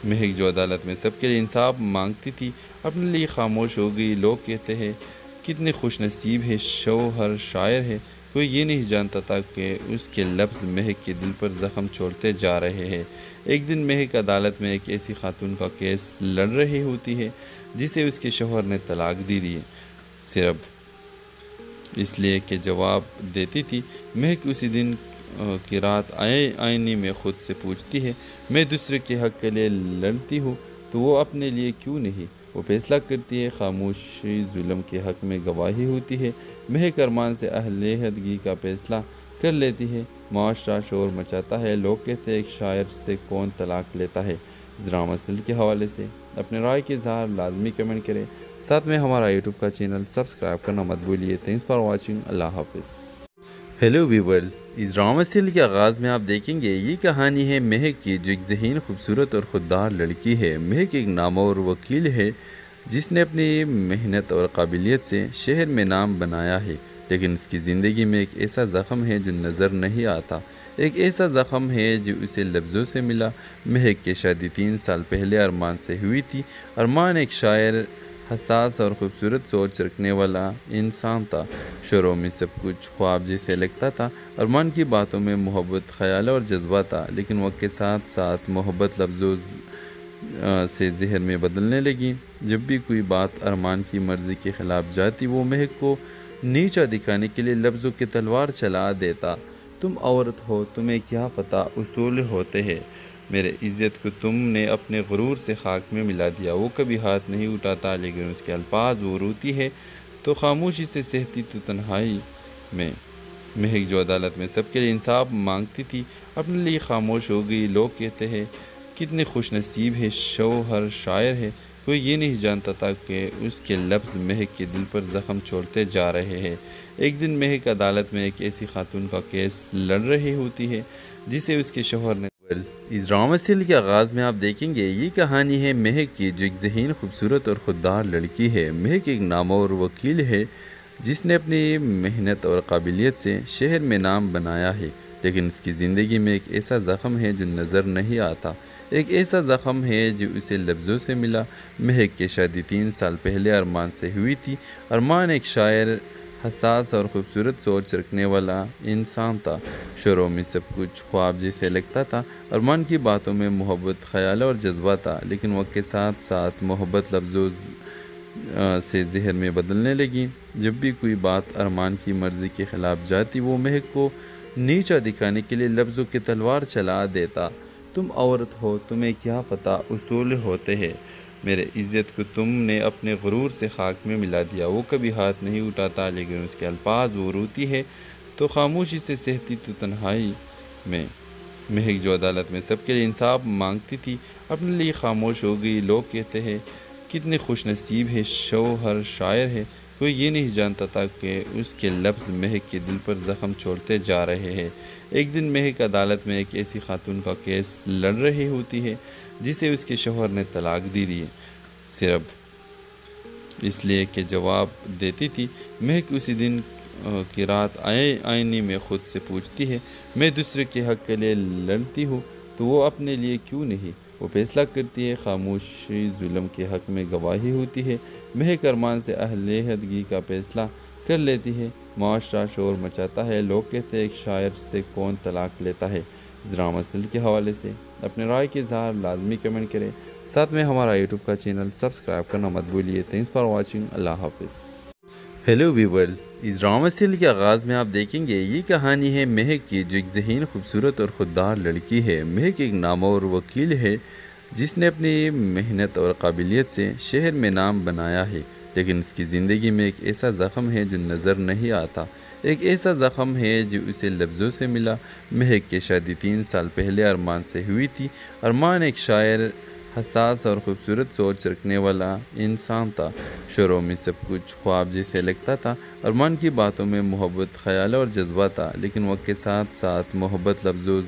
S6: مہک جو عدالت میں سب کے لیے انصاف مانگتی تھی، اپنے لیے خاموش ہو گئی۔ لوگ کہتے ہیں کتنے خوش نصیب ہے، شوہر شاعر ہے۔ کوئی یہ نہیں جانتا تھا کہ اس کے لفظ مہک کے دل پر زخم چھوڑتے جا رہے ہیں۔ ایک دن مہک عدالت میں ایک ایسی خاتون کا کیس لڑ رہی ہوتی ہے جسے اس کے شوہر نے طلاق دی ہے، صرف اس لیے کہ جواب دیتی تھی۔ مہک اسی دن کی رات آئینے میں خود سے پوچھتی ہے، میں دوسرے کے حق کے لیے لڑتی ہوں تو وہ اپنے لیے کیوں نہیں؟ وہ فیصلہ کرتی ہے، خاموشی ظلم کے حق میں گواہی ہوتی ہے۔ مہک ارمان سے علیحدگی کا فیصلہ کر لیتی ہے۔ معاشرہ شور مچاتا ہے، لوگ کہتے ہیں ایک شاعر سے کون طلاق لیتا ہے۔ اس ڈرامہ سیریل کے حوالے سے اپنے رائے کے اظہار لازمی کمنٹ کریں، ساتھ میں ہمارا یوٹیوب کا چینل سبسکرائب کرنا مت بھولیے. Thanks for watching. اللہ حافظ. ہیلو ویورز، اس ڈرامہ سیریل کے آغاز میں آپ دیکھیں گے یہ کہانی ہے مہک کی، جو ایک ذہین، خوبصورت اور خوددار لڑکی ہے. مہک ایک نامور وکیل ہے جس نے اپنی محنت اور قابلیت سے شہر میں نام بنایا ہے، لیکن اس کی زندگی میں ایک ایسا زخم ہے جو نظر نہیں آتا. ایک ایسا زخم ہے جو اسے لفظوں سے ملا. مہک کی شادی 3 سال پہلے ارمان سے ہوئی تھی. ارمان ایک شاعر، حساس اور خوبصورت سوچ رکھنے والا انسان تھا. شروع میں سب کچھ خواب جیسے لگتا تھا. ارمان کی باتوں میں محبت، خیال اور جذبہ تھا، لیکن وقت کے ساتھ ساتھ محبت لفظوں سے زہر میں بدلنے لگی. جب بھی کوئی بات ارمان کی مرضی کے خلاف جاتی، وہ مہک کو نیچا دکھانے کے لیے لفظوں کی تلوار چلا دیتا. تم عورت ہو، تمہیں کیا پتہ اصول ہوتے ہیں. میرے عزت کو تم نے اپنے غرور سے خاک میں ملا دیا. وہ کبھی ہاتھ نہیں اٹھاتا، لیکن اس کے الفاظ وہ روتی ہے تو خاموشی سے سہتی تو تنہائی میں. مہک جو عدالت میں سب کے لیے انصاف مانگتی تھی، اپنے لیے خاموش ہو گئی. لوگ کہتے ہیں کتنے خوش نصیب ہے، شوہر شاعر ہے. کوئی یہ نہیں جانتا تھا کہ اس کے لفظ مہک کے دل پر زخم چھوڑتے جا رہے ہیں. ایک دن مہک عدالت میں ایک ایسی خاتون کا کیس لڑ رہی ہوتی ہے جسے اس کے شوہر نے. اس ڈرامہ سیریل کے آغاز میں آپ دیکھیں گے یہ کہانی ہے مہک کی، جو ایک ذہین، خوبصورت اور خوددار لڑکی ہے. مہک ایک نامور وکیل ہے جس نے اپنی محنت اور قابلیت سے شہر میں نام بنایا ہے، لیکن اس کی زندگی میں ایک ایسا زخم ہے جو نظر نہیں آتا. ایک ایسا زخم ہے جو اسے لفظوں سے ملا. مہک کی شادی 3 سال پہلے ارمان سے ہوئی تھی. ارمان ایک شاعر، حساس اور خوبصورت سوچ رکھنے والا انسان تھا. شروع میں سب کچھ خواب جیسے لگتا تھا. ارمان کی باتوں میں محبت، خیال اور جذبہ تھا، لیکن وقت کے ساتھ ساتھ محبت لفظوں سے زہر میں بدلنے لگی. جب بھی کوئی بات ارمان کی مرضی کے خلاف جاتی، وہ مہک کو نیچا دکھانے کے لیے لفظوں کی تلوار چلا دیتا. تم عورت ہو، تمہیں کیا پتہ اصول ہوتے ہیں. میرے عزت کو تم نے اپنے غرور سے خاک میں ملا دیا. وہ کبھی ہاتھ نہیں اٹھاتا، لیکن اس کے الفاظ وہ روتی ہے تو خاموشی سے سہتی تو تنہائی میں. مہک جو عدالت میں سب کے لیے انصاف مانگتی تھی، اپنے لیے خاموش ہو گئی. لوگ کہتے ہیں کتنے خوش نصیب ہے، شوہر شاعر ہے. کوئی یہ نہیں جانتا تھا کہ اس کے لفظ مہک کے دل پر زخم چھوڑتے جا رہے ہیں. ایک دن مہک عدالت میں ایک ایسی خاتون کا کیس لڑ رہی ہوتی ہے جسے اس کے شوہر نے طلاق دی دی، صرف اس لیے کہ جواب دیتی تھی. مہک اسی دن کی رات آئینے میں خود سے پوچھتی ہے، میں دوسرے کے حق کے لیے لڑتی ہوں تو وہ اپنے لیے کیوں نہیں. وہ فیصلہ کرتی ہے. خاموشی ظلم کے حق میں گواہی ہوتی ہے. مہک ارمان سے علیحدگی کا فیصلہ کر لیتی ہے. معاشرہ شور مچاتا ہے. لوگ کہتے ہیں ایک شاعر سے کون طلاق لیتا ہے. اس ڈرامہ سیریل کے حوالے سے اپنے رائے کے اظہار لازمی کمنٹ کریں. ساتھ میں ہمارا یوٹیوب کا چینل سبسکرائب کرنا مت بھولیے. Thanks for watching. اللہ حافظ. ہیلو ویورز، اس ڈرامہ سیریل کے آغاز میں آپ دیکھیں گے یہ کہانی ہے مہک کی، جو ایک ذہین، خوبصورت اور خوددار لڑکی ہے. مہک ایک نامور وکیل ہے جس نے اپنی محنت اور قابلیت سے شہر میں نام بنایا ہے، لیکن اس کی زندگی میں ایک ایسا زخم ہے جو نظر نہیں آتا. ایک ایسا زخم ہے جو اسے لفظوں سے ملا. مہک کی شادی 3 سال پہلے ارمان سے ہوئی تھی. ارمان ایک شاعر، حساس اور خوبصورت سوچ رکھنے والا انسان تھا. شروع میں سب کچھ خواب جیسے لگتا تھا. ارمان کی باتوں میں محبت، خیال اور جذبہ تھا، لیکن وقت کے ساتھ ساتھ محبت لفظوں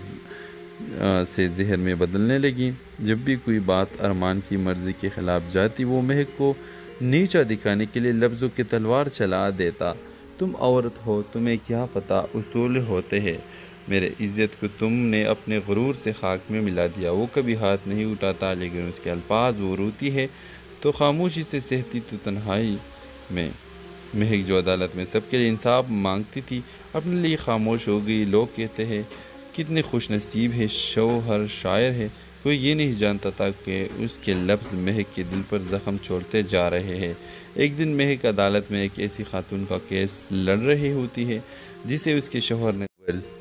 S6: سے زہر میں بدلنے لگی. جب بھی کوئی بات ارمان کی مرضی کے خلاف جاتی، وہ مہک کو نیچا دکھانے کے لیے لفظوں کی تلوار چلا دیتا. تم عورت ہو، تمہیں کیا پتہ اصول ہوتے ہیں. میرے عزت کو تم نے اپنے غرور سے خاک میں ملا دیا. وہ کبھی ہاتھ نہیں اٹھاتا، لیکن اس کے الفاظ وہ روتی ہے تو خاموشی سے سہتی تو تنہائی میں. مہک جو عدالت میں سب کے لیے انصاف مانگتی تھی، اپنے لیے خاموش ہو گئی. لوگ کہتے ہیں کتنے خوش نصیب ہے، شوہر شاعر ہے. کوئی یہ نہیں جانتا تھا کہ اس کے لفظ مہک کے دل پر زخم چھوڑتے جا رہے ہیں. ایک دن مہک عدالت میں ایک ایسی خاتون کا کیس لڑ رہی ہوتی ہے جسے اس کے شوہر نے.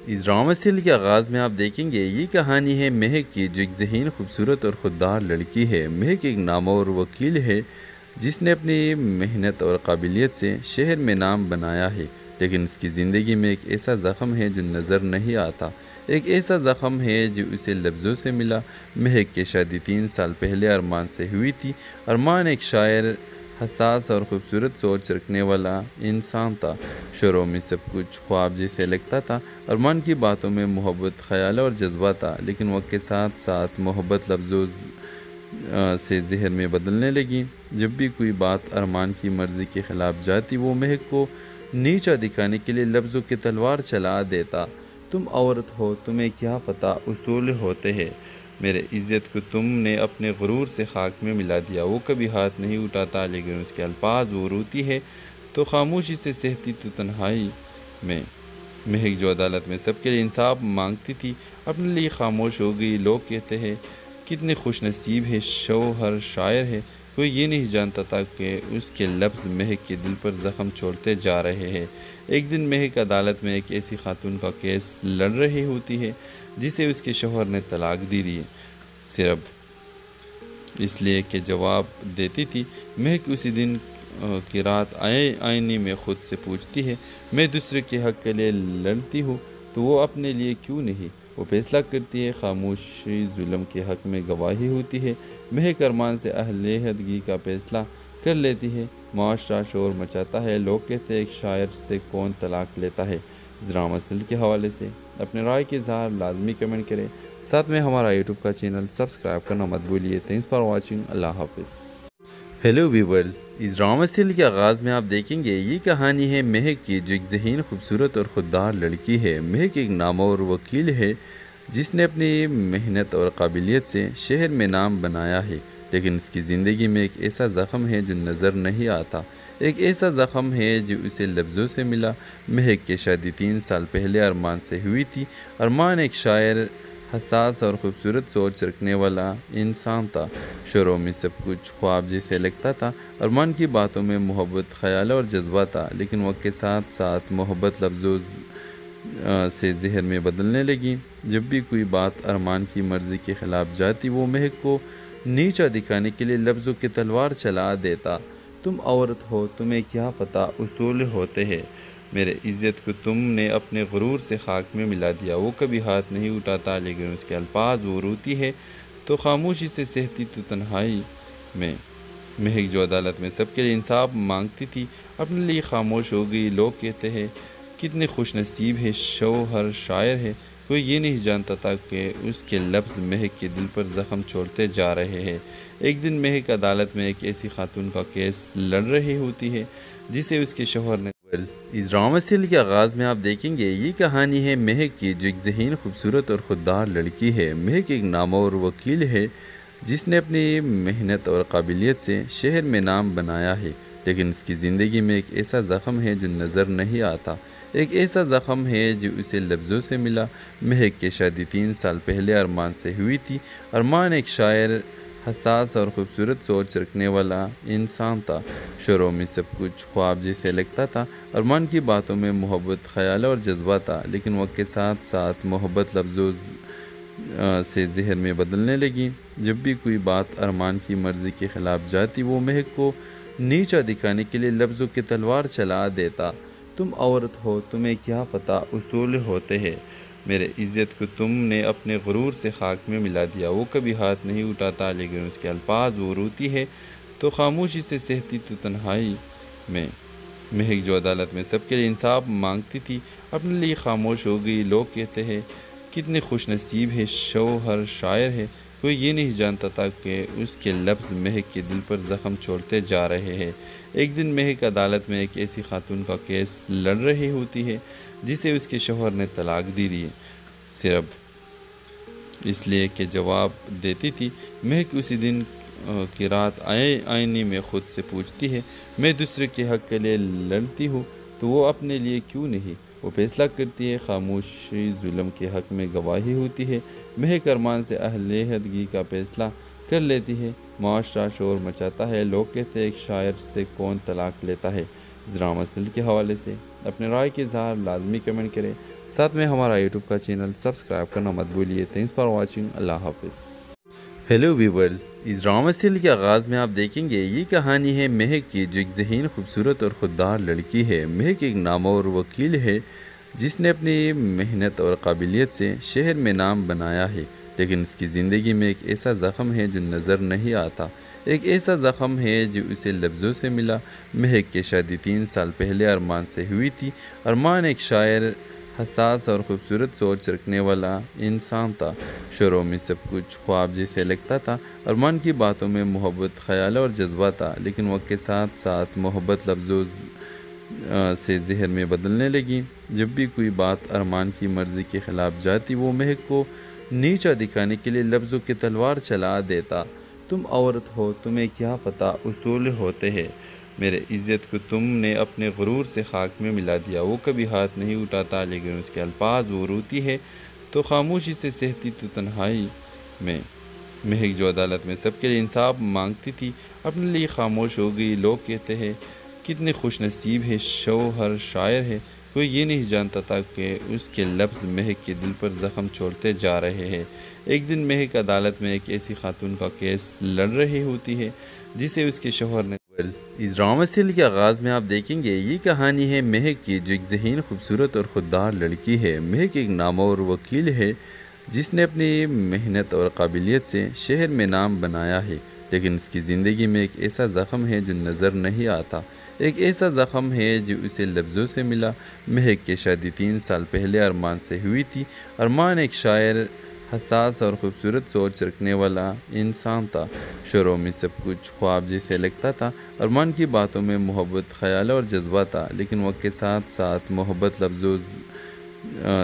S6: اس ڈرامہ سیریل کے آغاز میں آپ دیکھیں گے یہ کہانی ہے مہک کی، جو ایک ذہین، خوبصورت اور خوددار لڑکی ہے. مہک ایک نامور وکیل ہے جس نے اپنی محنت اور قابلیت سے شہر میں نام بنایا ہے، لیکن اس کی زندگی میں ایک ایسا زخم ہے جو نظر نہیں آتا. ایک ایسا زخم ہے جو اسے لفظوں سے ملا. مہک کی شادی 3 سال پہلے ارمان سے ہوئی تھی. ارمان ایک شاعر، حساس اور خوبصورت سوچ رکھنے والا انسان تھا۔ شروع میں سب کچھ خواب جیسے لگتا تھا اور من کی باتوں میں محبت، خیال اور جذبہ تھا، لیکن وقت کے ساتھ ساتھ محبت لفظوں سے ذہن میں بدلنے لگی۔ جب بھی کوئی بات ارمان کی مرضی کے خلاف جاتی، وہ مہک کو نیچا دکھانے کے لیے لفظوں کی تلوار چلا دیتا۔ تم عورت ہو، تمہیں کیا پتہ اصول ہوتے ہیں، میرے عزت کو تم نے اپنے غرور سے خاک میں ملا دیا۔ وہ کبھی ہاتھ نہیں اٹھاتا، لیکن اس کے الفاظ وہ روتی ہے تو خاموشی سے سہتی تو تنہائی میں۔ مہک جو عدالت میں سب کے لیے انصاف مانگتی تھی، اپنے لیے خاموش ہو گئی۔ لوگ کہتے ہیں کتنے خوش نصیب ہے، شوہر شاعر ہے۔ کوئی یہ نہیں جانتا تھا کہ اس کے لفظ مہک کے دل پر زخم چھوڑتے جا رہے ہیں۔ ایک دن مہک عدالت میں ایک ایسی خاتون کا کیس لڑ رہی ہوتی ہے جسے اس کے شوہر نے طلاق دی ہے، صرف اس لیے کہ جواب دیتی تھی۔ مہک اسی دن کی رات آئینے میں خود سے پوچھتی ہے، میں دوسرے کے حق کے لیے لڑتی ہوں تو وہ اپنے لیے کیوں نہیں؟ وہ فیصلہ کرتی ہے، خاموشی ظلم کے حق میں گواہی ہوتی ہے۔ مہک ارمان سے علیحدگی کا فیصلہ کر لیتی ہے۔ معاشرہ شور مچاتا ہے، لوگ کہتے ہیں ایک شاعر سے کون طلاق لیتا ہے۔ اس ڈرامہ سیریل کے حوالے سے اپنے رائے کے اظہار لازمی کمنٹ کریں، ساتھ میں ہمارا یوٹیوب کا چینل سبسکرائب کرنا مت بھولیے۔ تھینکس فار واچنگ، اللہ حافظ۔ ہیلو ویورز، اس ڈرامہ سیریل کے آغاز میں آپ دیکھیں گے یہ کہانی ہے مہک کی، جو ایک ذہین، خوبصورت اور خوددار لڑکی ہے۔ مہک ایک نامور وکیل ہے جس نے اپنی محنت اور قابلیت سے شہر میں نام بنایا ہے، لیکن اس کی زندگی میں ایک ایسا زخم ہے جو نظر نہیں آتا۔ ایک ایسا زخم ہے جو اسے لفظوں سے ملا۔ مہک کی شادی 3 سال پہلے ارمان سے ہوئی تھی۔ ارمان ایک شاعر، حساس اور خوبصورت سوچ رکھنے والا انسان تھا۔ شروع میں سب کچھ خواب جیسے لگتا تھا۔ ارمان کی باتوں میں محبت، خیال اور جذبہ تھا، لیکن وقت کے ساتھ ساتھ محبت لفظوں سے ذہن میں بدلنے لگی۔ جب بھی کوئی بات ارمان کی مرضی کے خلاف جاتی، وہ مہک کو نیچا دکھانے کے لیے لفظوں کی تلوار چلا دیتا۔ تم عورت ہو، تمہیں کیا پتہ اصول ہوتے ہیں، میرے عزت کو تم نے اپنے غرور سے خاک میں ملا دیا۔ وہ کبھی ہاتھ نہیں اٹھاتا، لیکن اس کے الفاظ وہ روتی ہے تو خاموشی سے سہتی تو تنہائی میں۔ مہک جو عدالت میں سب کے لیے انصاف مانگتی تھی، اپنے لیے خاموش ہو گئی۔ لوگ کہتے ہیں کتنے خوش نصیب ہے، شوہر شاعر ہے۔ کوئی یہ نہیں جانتا تھا کہ اس کے لفظ مہک کے دل پر زخم چھوڑتے جا رہے ہیں۔ ایک دن مہک عدالت میں ایک ایسی خاتون کا کیس لڑ رہی ہوتی ہے جسے اس کے شوہر نے۔ اس ڈرامہ سیریل کے آغاز میں آپ دیکھیں گے یہ کہانی ہے مہک کی، جو ایک ذہین، خوبصورت اور خوددار لڑکی ہے۔ مہک ایک نامور وکیل ہے جس نے اپنی محنت اور قابلیت سے شہر میں نام بنایا ہے، لیکن اس کی زندگی میں ایک ایسا زخم ہے جو نظر نہیں آتا۔ ایک ایسا زخم ہے جو اسے لفظوں سے ملا۔ مہک کی شادی 3 سال پہلے ارمان سے ہوئی تھی۔ ارمان ایک شاعر، حساس اور خوبصورت سوچ رکھنے والا انسان تھا۔ شروع میں سب کچھ خواب جیسے لگتا تھا۔ ارمان کی باتوں میں محبت، خیال اور جذبہ تھا، لیکن وقت کے ساتھ ساتھ محبت لفظوں سے ذہن میں بدلنے لگی۔ جب بھی کوئی بات ارمان کی مرضی کے خلاف جاتی، وہ مہک کو نیچا دکھانے کے لیے لفظوں کی تلوار چلا دیتا۔ تم عورت ہو، تمہیں کیا پتہ اصول ہوتے ہیں، میرے عزت کو تم نے اپنے غرور سے خاک میں ملا دیا۔ وہ کبھی ہاتھ نہیں اٹھاتا، لیکن اس کے الفاظ وہ روتی ہے تو خاموشی سے سہتی تو تنہائی میں۔ مہک جو عدالت میں سب کے لیے انصاف مانگتی تھی، اپنے لیے خاموش ہو گئی۔ لوگ کہتے ہیں کتنے خوش نصیب ہے، شوہر شاعر ہے۔ کوئی یہ نہیں جانتا تھا کہ اس کے لفظ مہک کے دل پر زخم چھوڑتے جا رہے ہیں۔ ایک دن مہک عدالت میں ایک ایسی خاتون کا کیس لڑ رہی ہوتی ہے جسے اس کے شوہر نے طلاق دی ہے، صرف اس لیے کہ جواب دیتی تھی۔ مہک اسی دن کی رات آئینے میں خود سے پوچھتی ہے، میں دوسرے کے حق کے لیے لڑتی ہوں تو وہ اپنے لیے کیوں نہیں؟ وہ فیصلہ کرتی ہے، خاموشی ظلم کے حق میں گواہی ہوتی ہے۔ مہک ارمان سے علیحدگی کا فیصلہ کر لیتی ہے۔ معاشرہ شور مچاتا ہے، لوگ کہتے ہیں ایک شاعر سے کون طلاق لیتا ہے۔ اس ڈرامہ سیریل کے حوالے سے اپنے رائے کے اظہار لازمی کمنٹ کریں، ساتھ میں ہمارا یوٹیوب کا چینل سبسکرائب کرنا مت بھولیے۔ تھینکس فار واچنگ، اللہ حافظ۔ ہیلو ویورز، اس ڈرامہ سیریل کے آغاز میں آپ دیکھیں گے یہ کہانی ہے مہک کی، جو ایک ذہین، خوبصورت اور خوددار لڑکی ہے۔ مہک ایک نامور وکیل ہے جس نے اپنی محنت اور قابلیت سے شہر میں نام بنایا ہے، لیکن اس کی زندگی میں ایک ایسا زخم ہے جو نظر نہیں آتا۔ ایک ایسا زخم ہے جو اسے لفظوں سے ملا۔ مہک کی شادی 3 سال پہلے ارمان سے ہوئی تھی۔ ارمان ایک شاعر، حساس اور خوبصورت سوچ رکھنے والا انسان تھا۔ شروع میں سب کچھ خواب جیسے لگتا تھا۔ ارمان کی باتوں میں محبت، خیال اور جذبہ تھا، لیکن وقت کے ساتھ ساتھ محبت لفظوں سے ذہن میں بدلنے لگی۔ جب بھی کوئی بات ارمان کی مرضی کے خلاف جاتی، وہ مہک کو نیچا دکھانے کے لیے لفظوں کی تلوار چلا دیتا۔ تم عورت ہو، تمہیں کیا پتہ اصول ہوتے ہیں، میرے عزت کو تم نے اپنے غرور سے خاک میں ملا دیا۔ وہ کبھی ہاتھ نہیں اٹھاتا، لیکن اس کے الفاظ وہ روتی ہے تو خاموشی سے سہتی تو تنہائی میں۔ مہک جو عدالت میں سب کے لیے انصاف مانگتی تھی، اپنے لیے خاموش ہو گئی۔ لوگ کہتے ہیں کتنے خوش نصیب ہے، شوہر شاعر ہے۔ کوئی یہ نہیں جانتا تھا کہ اس کے لفظ مہک کے دل پر زخم چھوڑتے جا رہے ہیں۔ ایک دن مہک عدالت میں ایک ایسی خاتون کا کیس لڑ رہی ہوتی ہے جسے اس کے شوہر نے۔ اس ڈرامہ سیریل کے آغاز میں آپ دیکھیں گے یہ کہانی ہے مہک کی، جو ایک ذہین، خوبصورت اور خوددار لڑکی ہے۔ مہک ایک نامور وکیل ہے جس نے اپنی محنت اور قابلیت سے شہر میں نام بنایا ہے، لیکن اس کی زندگی میں ایک ایسا زخم ہے جو نظر نہیں آتا۔ ایک ایسا زخم ہے جو اسے لفظوں سے ملا۔ مہک کی شادی 3 سال پہلے ارمان سے ہوئی تھی۔ ارمان ایک شاعر، حساس اور خوبصورت سوچ رکھنے والا انسان تھا۔ شروع میں سب کچھ خواب جیسے لگتا تھا۔ ارمان کی باتوں میں محبت، خیال اور جذبہ تھا، لیکن وقت کے ساتھ ساتھ محبت لفظوں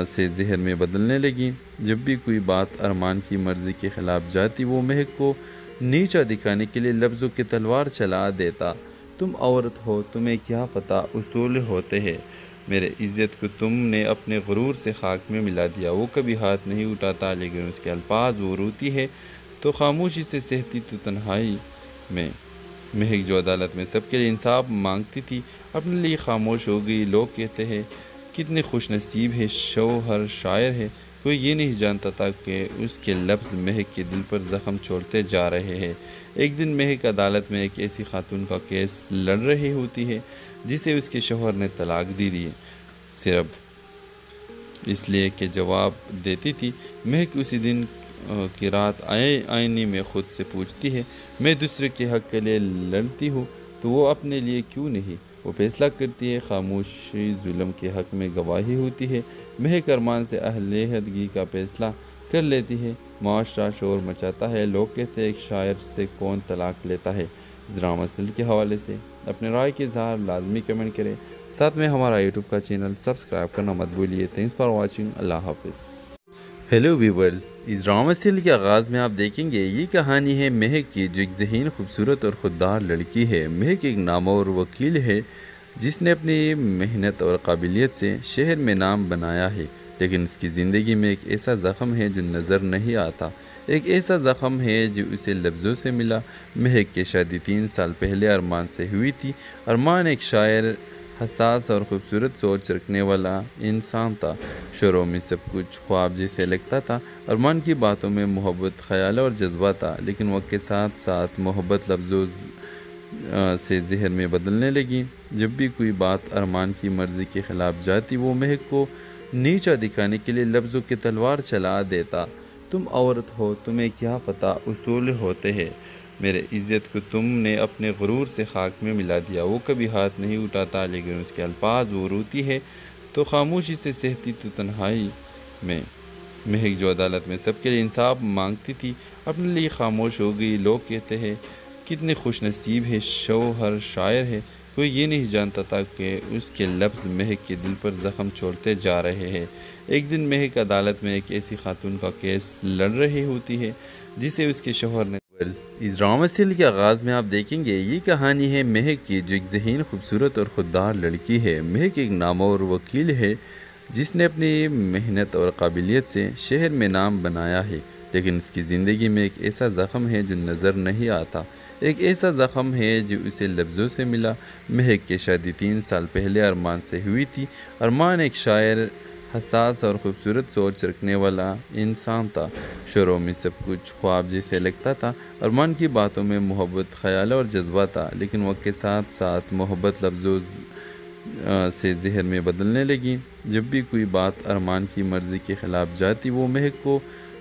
S6: سے ذہن میں بدلنے لگی۔ جب بھی کوئی بات ارمان کی مرضی کے خلاف جاتی، وہ مہک کو نیچا دکھانے کے لیے لفظوں کی تلوار چلا دیتا۔ تم عورت ہو، تمہیں کیا پتہ اصول ہوتے ہیں، میرے عزت کو تم نے اپنے غرور سے خاک میں ملا دیا۔ وہ کبھی ہاتھ نہیں اٹھاتا، لیکن اس کے الفاظ وہ روتی ہے تو خاموشی سے سہتی تو تنہائی میں۔ مہک جو عدالت میں سب کے لیے انصاف مانگتی تھی، اپنے لیے خاموش ہو گئی۔ لوگ کہتے ہیں کتنے خوش نصیب ہے، شوہر شاعر ہے۔ کوئی یہ نہیں جانتا تھا کہ اس کے لفظ مہک کے دل پر زخم چھوڑتے جا رہے ہیں۔ ایک دن مہک عدالت میں ایک ایسی خاتون کا کیس لڑ رہی ہوتی ہے جسے اس کے شوہر نے طلاق دی دی، صرف اس لیے کہ جواب دیتی تھی۔ مہک اسی دن کی رات آئینے میں خود سے پوچھتی ہے، میں دوسرے کے حق کے لیے لڑتی ہوں تو وہ اپنے لیے کیوں نہیں؟ وہ فیصلہ کرتی ہے، خاموشی ظلم کے حق میں گواہی ہوتی ہے۔ مہک ارمان سے علیحدگی کا فیصلہ کر لیتی ہے۔ معاشرہ شور مچاتا ہے، لوگ کہتے ہیں ایک شاعر سے کون طلاق لیتا ہے۔ اس ڈرامہ سیریل کے حوالے سے اپنے رائے کے اظہار لازمی کمنٹ کریں، ساتھ میں ہمارا یوٹیوب کا چینل سبسکرائب کرنا مت بھولیے۔ تھینکس فار واچنگ، اللہ حافظ۔ ہیلو ویورز، اس ڈرامہ سیریل کے آغاز میں آپ دیکھیں گے یہ کہانی ہے مہک کی، جو ایک ذہین، خوبصورت اور خوددار لڑکی ہے۔ مہک ایک نامور وکیل ہے جس نے اپنی محنت اور قابلیت سے شہر میں نام بنایا ہے، لیکن اس کی زندگی میں ایک ایسا زخم ہے جو نظر نہیں آتا۔ ایک ایسا زخم ہے جو اسے لفظوں سے ملا۔ مہک کی شادی 3 سال پہلے ارمان سے ہوئی تھی۔ ارمان ایک شاعر، حساس اور خوبصورت سوچ رکھنے والا انسان تھا۔ شروع میں سب کچھ خواب جیسے لگتا تھا۔ ارمان کی باتوں میں محبت، خیال اور جذبہ تھا، لیکن وقت کے ساتھ ساتھ محبت لفظوں سے ذہن میں بدلنے لگی۔ جب بھی کوئی بات ارمان کی مرضی کے خلاف جاتی، وہ مہک کو نیچا دکھانے کے لیے لفظوں کی تلوار چلا دیتا۔ تم عورت ہو، تمہیں کیا پتہ اصول ہوتے ہیں، میرے عزت کو تم نے اپنے غرور سے خاک میں ملا دیا۔ وہ کبھی ہاتھ نہیں اٹھاتا، لیکن اس کے الفاظ وہ روتی ہے تو خاموشی سے سہتی تو تنہائی میں۔ مہک جو عدالت میں سب کے لیے انصاف مانگتی تھی، اپنے لیے خاموش ہو گئی۔ لوگ کہتے ہیں کتنے خوش نصیب ہے، شوہر شاعر ہے۔ کوئی یہ نہیں جانتا تھا کہ اس کے لفظ مہک کے دل پر زخم چھوڑتے جا رہے ہیں۔ ایک دن مہک عدالت میں ایک ایسی خاتون کا کیس لڑ رہی ہوتی ہے جسے اس کے شوہر نے۔ اس ڈرامہ سیریل کے آغاز میں آپ دیکھیں گے یہ کہانی ہے مہک کی، جو ایک ذہین، خوبصورت اور خوددار لڑکی ہے۔ مہک ایک نامور وکیل ہے جس نے اپنی محنت اور قابلیت سے شہر میں نام بنایا ہے، لیکن اس کی زندگی میں ایک ایسا زخم ہے جو نظر نہیں آتا۔ ایک ایسا زخم ہے جو اسے لفظوں سے ملا۔ مہک کی شادی 3 سال پہلے ارمان سے ہوئی تھی۔ ارمان ایک شاعر، حساس اور خوبصورت سوچ رکھنے والا انسان تھا۔ شروع میں سب کچھ خواب جیسے لگتا تھا۔ ارمان کی باتوں میں محبت، خیال اور جذبہ تھا، لیکن وقت کے ساتھ ساتھ محبت لفظوں سے ذہن میں بدلنے لگی۔ جب بھی کوئی بات ارمان کی مرضی کے خلاف جاتی، وہ مہک کو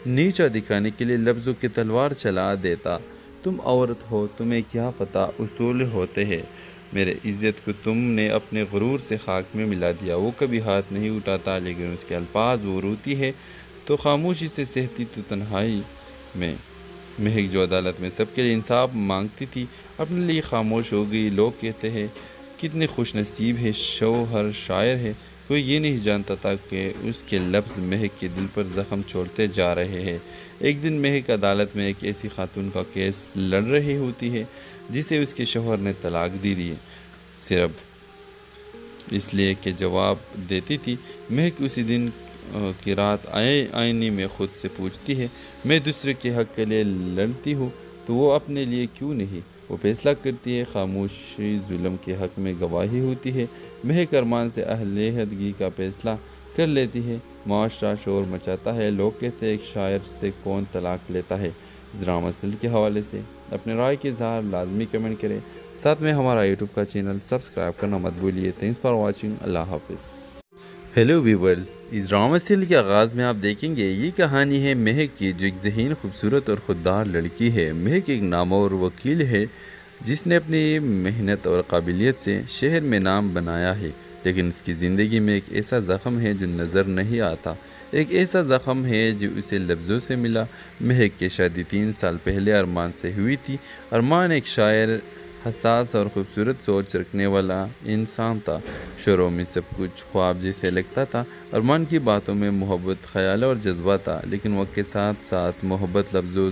S6: نیچا دکھانے کے لیے لفظوں کی تلوار چلا دیتا۔ تم عورت ہو تمہیں کیا پتہ اصول ہوتے ہیں، میرے عزت کو تم نے اپنے غرور سے خاک میں ملا دیا۔ وہ کبھی ہاتھ نہیں اٹھاتا لیکن اس کے الفاظ وہ روتی ہے تو خاموشی سے سہتی تو تنہائی میں۔ مہک جو عدالت میں سب کے لیے انصاف مانگتی تھی اپنے لیے خاموش ہو گئی۔ لوگ کہتے ہیں کتنے خوش نصیب ہے شوہر شاعر ہے، کوئی یہ نہیں جانتا تھا کہ اس کے لفظ مہک کے دل پر زخم چھوڑتے جا رہے ہیں۔ ایک دن مہک عدالت میں ایک ایسی خاتون کا کیس لڑ رہی ہوتی ہے جسے اس کے شوہر نے طلاق دی دی، صرف اس لیے کہ جواب دیتی تھی۔ مہک اسی دن کی رات آئینے میں خود سے پوچھتی ہے، میں دوسرے کے حق کے لیے لڑتی ہوں تو وہ اپنے لیے کیوں نہیں؟ وہ فیصلہ کرتی ہے، خاموشی ظلم کے حق میں گواہی ہوتی ہے۔ مہک ارمان سے علیحدگی کا فیصلہ کر لیتی ہے۔ معاشرہ شور مچاتا ہے، لوگ کہتے ہیں ایک شاعر سے کون طلاق لیتا ہے۔ اس ڈرامہ سیریل کے حوالے سے اپنے رائے کے اظہار لازمی کمنٹ کریں، ساتھ میں ہمارا یوٹیوب کا چینل سبسکرائب کرنا مت بھولیے۔ تھینکس فار واچنگ، اللہ حافظ۔ ہیلو ویورز، اس ڈرامہ سیریل کے آغاز میں آپ دیکھیں گے یہ کہانی ہے مہک کی، جو ایک ذہین، خوبصورت اور خوددار لڑکی ہے۔ مہک ایک نامور وکیل ہے جس نے اپنی محنت اور قابلیت سے شہر میں نام بنایا ہے، لیکن اس کی زندگی میں ایک ایسا زخم ہے جو نظر نہیں آتا۔ ایک ایسا زخم ہے جو اسے لفظوں سے ملا۔ مہک کی شادی 3 سال پہلے ارمان سے ہوئی تھی۔ ارمان ایک شاعر، حساس اور خوبصورت سوچ رکھنے والا انسان تھا۔ شروع میں سب کچھ خواب جیسے لگتا تھا۔ ارمان کی باتوں میں محبت، خیال اور جذبہ تھا، لیکن وقت کے ساتھ ساتھ محبت لفظوں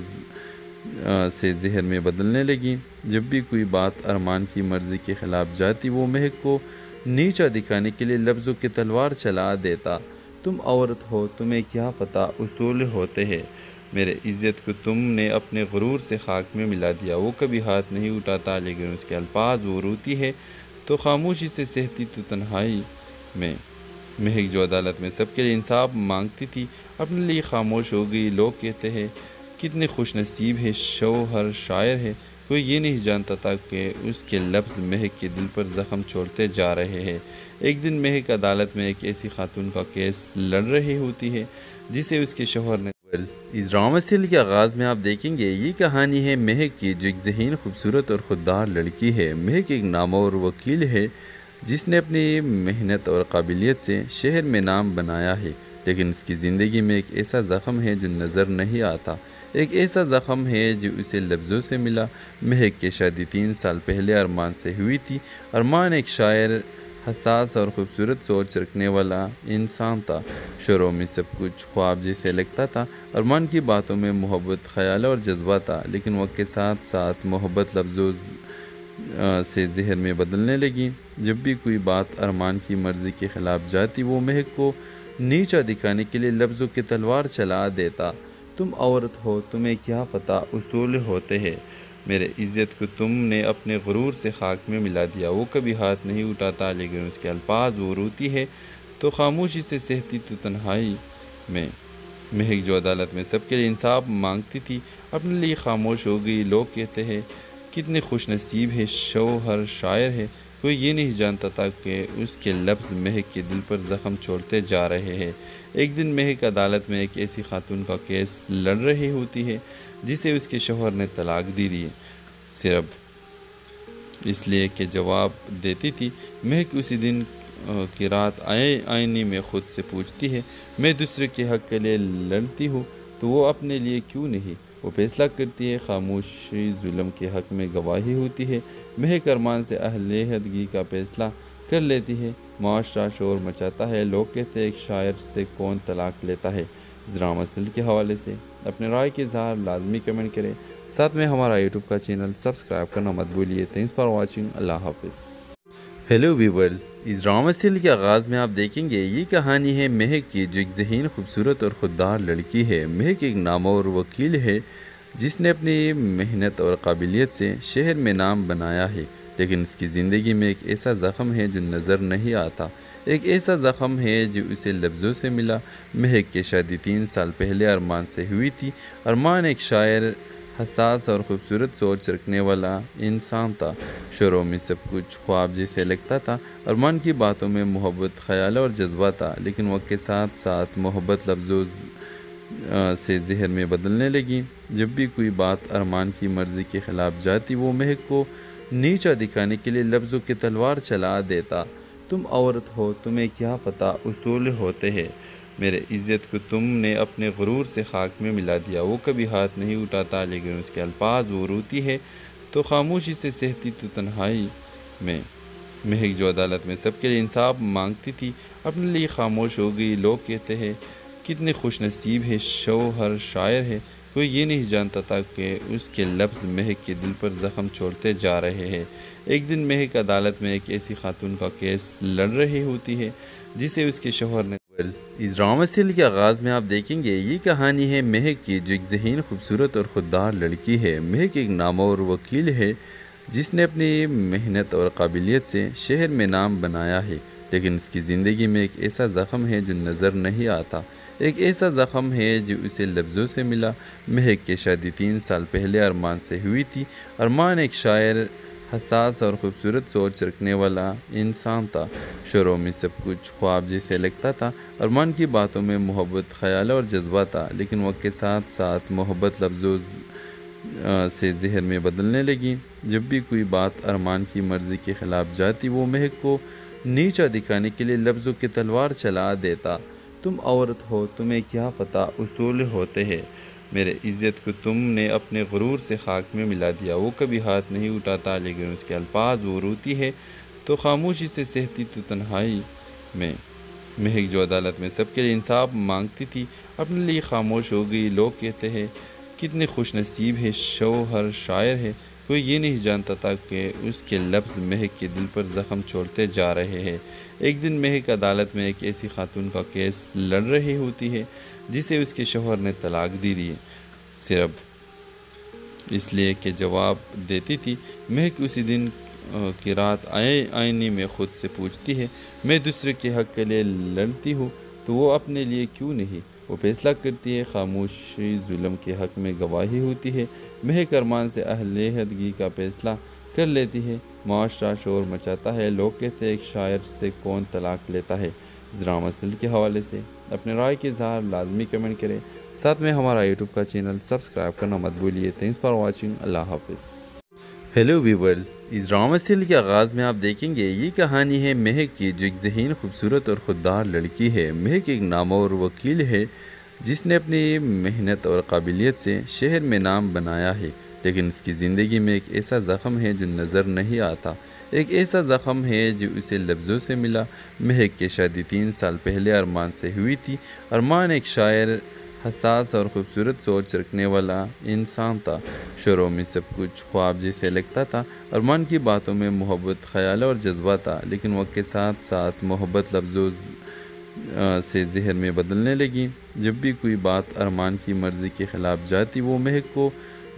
S6: سے زہر میں بدلنے لگی۔ جب بھی کوئی بات ارمان کی مرضی کے خلاف جاتی وہ مہک کو نیچا دکھانے کے لیے لفظوں کی تلوار چلا دیتا۔ تم عورت ہو تمہیں کیا پتہ اصول ہوتے ہیں، میرے عزت کو تم نے اپنے غرور سے خاک میں ملا دیا۔ وہ کبھی ہاتھ نہیں اٹھاتا لیکن اس کے الفاظ وہ روتی ہے تو خاموشی سے سہتی تو تنہائی میں۔ مہک جو عدالت میں سب کے لیے انصاف مانگتی تھی اپنے لیے خاموش ہو گئی۔ لوگ کہتے ہیں کتنے خوش نصیب ہے شوہر شاعر ہے، کوئی یہ نہیں جانتا تھا کہ اس کے لفظ مہک کے دل پر زخم چھوڑتے جا رہے ہیں۔ ایک دن مہک عدالت میں ایک ایسی خاتون کا کیس لڑ رہی ہوتی ہے جسے اس کے شوہر نے۔ اس ڈرامہ سیریل کے آغاز میں آپ دیکھیں گے یہ کہانی ہے مہک کی، جو ایک ذہین، خوبصورت اور خوددار لڑکی ہے۔ مہک ایک نامور وکیل ہے جس نے اپنی محنت اور قابلیت سے شہر میں نام بنایا ہے، لیکن اس کی زندگی میں ایک ایسا زخم ہے جو نظر نہیں آتا۔ ایک ایسا زخم ہے جو اسے لفظوں سے ملا۔ مہک کی شادی 3 سال پہلے ارمان سے ہوئی تھی۔ ارمان ایک شاعر، حساس اور خوبصورت سوچ رکھنے والا انسان تھا۔ شروع میں سب کچھ خواب جیسے لگتا تھا۔ ارمان کی باتوں میں محبت، خیال اور جذبہ تھا، لیکن وقت کے ساتھ ساتھ محبت لفظوں سے زہر میں بدلنے لگی۔ جب بھی کوئی بات ارمان کی مرضی کے خلاف جاتی وہ مہک کو نیچا دکھانے کے لیے لفظوں کی تلوار چلا دیتا۔ تم عورت ہو تمہیں کیا پتہ اصول ہوتے ہیں، میرے عزت کو تم نے اپنے غرور سے خاک میں ملا دیا۔ وہ کبھی ہاتھ نہیں اٹھاتا لیکن اس کے الفاظ وہ روتی ہے تو خاموشی سے سہتی تو تنہائی میں۔ مہک جو عدالت میں سب کے لیے انصاف مانگتی تھی اپنے لیے خاموش ہو گئی۔ لوگ کہتے ہیں کتنے خوش نصیب ہے شوہر شاعر ہے، کوئی یہ نہیں جانتا تھا کہ اس کے لفظ مہک کے دل پر زخم چھوڑتے جا رہے ہیں۔ ایک دن مہک عدالت میں ایک ایسی خاتون کا کیس لڑ رہی ہوتی ہے جسے اس کے شوہر نے طلاق دی دی، صرف اس لیے کہ جواب دیتی تھی۔ مہک اسی دن کی رات آئینے میں خود سے پوچھتی ہے، میں دوسرے کے حق کے لیے لڑتی ہوں تو وہ اپنے لیے کیوں نہیں؟ وہ فیصلہ کرتی ہے، خاموشی ظلم کے حق میں گواہی ہوتی ہے۔ مہک ارمان سے علیحدگی کا فیصلہ کر لیتی ہے۔ معاشرہ شور مچاتا ہے، لوگ کہتے ہیں ایک شاعر سے کون طلاق لیتا ہے۔ اس ڈرامہ سیریل کے حوالے سے اپنے رائے کے اظہار لازمی کمنٹ کریں، ساتھ میں ہمارا یوٹیوب کا چینل سبسکرائب کرنا مت بھولیے۔ تھینکس فار واچنگ، اللہ حافظ۔ ہیلو ویورز، اس ڈرامہ سیریل کے آغاز میں آپ دیکھیں گے یہ کہانی ہے مہک کی، جو ایک ذہین، خوبصورت اور خوددار لڑکی ہے۔ مہک ایک نامور وکیل ہے جس نے اپنی محنت اور قابلیت سے شہر میں نام بنایا ہے، لیکن اس کی زندگی میں ایک ایسا زخم ہے جو نظر نہیں آتا۔ ایک ایسا زخم ہے جو اسے لفظوں سے ملا۔ مہک کی شادی 3 سال پہلے ارمان سے ہوئی تھی۔ ارمان ایک شاعر، حساس اور خوبصورت سوچ رکھنے والا انسان تھا۔ شروع میں سب کچھ خواب جیسے لگتا تھا۔ ارمان کی باتوں میں محبت، خیال اور جذبہ تھا، لیکن وقت کے ساتھ ساتھ محبت لفظوں سے ذہن میں بدلنے لگیں۔ جب بھی کوئی بات ارمان کی مرضی کے خلاف جاتی وہ مہک کو نیچا دکھانے کے لیے لفظوں کی تلوار چلا دیتا۔ تم عورت ہو، تمہیں کیا پتہ اصول ہوتے ہیں، میرے عزت کو تم نے اپنے غرور سے خاک میں ملا دیا۔ وہ کبھی ہاتھ نہیں اٹھاتا لیکن اس کے الفاظ وہ روتی ہے تو خاموشی سے سہتی تو تنہائی میں۔ مہک جو عدالت میں سب کے لیے انصاف مانگتی تھی اپنے لیے خاموش ہو گئی۔ لوگ کہتے ہیں کتنے خوش نصیب ہے، شوہر شاعر ہے، کوئی یہ نہیں جانتا تھا کہ اس کے لفظ مہک کے دل پر زخم چھوڑتے جا رہے ہیں۔ ایک دن مہک عدالت میں ایک ایسی خاتون کا کیس لڑ رہی ہوتی ہے جسے اس کے شوہر نے۔ اس ڈرامہ سیریل کے آغاز میں آپ دیکھیں گے یہ کہانی ہے مہک کی، جو ایک ذہین، خوبصورت اور خوددار لڑکی ہے۔ مہک ایک نامور وکیل ہے جس نے اپنی محنت اور قابلیت سے شہر میں نام بنایا ہے، لیکن اس کی زندگی میں ایک ایسا زخم ہے جو نظر نہیں آتا۔ ایک ایسا زخم ہے جو اسے لفظوں سے ملا۔ مہک کی شادی 3 سال پہلے ارمان سے ہوئی تھی۔ ارمان ایک شاعر، حساس اور خوبصورت سوچ رکھنے والا انسان تھا۔ شروع میں سب کچھ خواب جیسے لگتا تھا۔ ارمان کی باتوں میں محبت، خیال اور جذبہ تھا، لیکن وقت کے ساتھ ساتھ محبت لفظوں سے ذہن میں بدلنے لگیں۔ جب بھی کوئی بات ارمان کی مرضی کے خلاف جاتی وہ مہک کو نیچا دکھانے کے لیے لفظوں کی تلوار چلا دیتا۔ تم عورت ہو، تمہیں کیا پتہ اصول ہوتے ہیں، میرے عزت کو تم نے اپنے غرور سے خاک میں ملا دیا۔ وہ کبھی ہاتھ نہیں اٹھاتا لیکن اس کے الفاظ وہ روتی ہے تو خاموشی سے سہتی تو تنہائی میں۔ مہک جو عدالت میں سب کے لیے انصاف مانگتی تھی اپنے لیے خاموش ہو گئی۔ لوگ کہتے ہیں کتنے خوش نصیب ہے، شوہر شاعر ہے، کوئی یہ نہیں جانتا تھا کہ اس کے لفظ مہک کے دل پر زخم چھوڑتے جا رہے ہیں۔ ایک دن مہک عدالت میں ایک ایسی خاتون کا کیس لڑ رہی ہوتی ہے جسے اس کے شوہر نے طلاق دی دی، صرف اس لیے کہ جواب دیتی تھی۔ مہک اسی دن کی رات آئینے میں خود سے پوچھتی ہے، میں دوسرے کے حق کے لیے لڑتی ہوں تو وہ اپنے لیے کیوں نہیں؟ وہ فیصلہ کرتی ہے، خاموشی ظلم کے حق میں گواہی ہوتی ہے۔ مہک ارمان سے علیحدگی کا فیصلہ کر لیتی ہے۔ معاشرہ شور مچاتا ہے، لوگ کہتے ہیں ایک شاعر سے کون طلاق لیتا ہے۔ اس ڈرامہ سیریل کے حوالے سے اپنے رائے کے اظہار لازمی کمنٹ کریں، ساتھ میں ہمارا یوٹیوب کا چینل سبسکرائب کرنا مت بھولیے۔ تھینکس فار واچنگ، اللہ حافظ۔ ہیلو ویورز، اس ڈرامہ سیریل کے آغاز میں آپ دیکھیں گے یہ کہانی ہے مہک کی، جو ایک ذہین، خوبصورت اور خوددار لڑکی ہے۔ مہک ایک نامور وکیل ہے جس نے اپنی محنت اور قابلیت سے شہر میں نام بنایا ہے، لیکن اس کی زندگی میں ایک ایسا زخم ہے جو نظر نہیں آتا۔ ایک ایسا زخم ہے جو اسے لفظوں سے ملا۔ مہک کی شادی 3 سال پہلے ارمان سے ہوئی تھی۔ ارمان ایک شاعر، حساس اور خوبصورت سوچ رکھنے والا انسان تھا۔ شروع میں سب کچھ خواب جیسے لگتا تھا۔ ارمان کی باتوں میں محبت، خیال اور جذبہ تھا، لیکن وقت کے ساتھ ساتھ محبت لفظوں سے ذہن میں بدلنے لگیں۔ جب بھی کوئی بات ارمان کی مرضی کے خلاف جاتی وہ مہک کو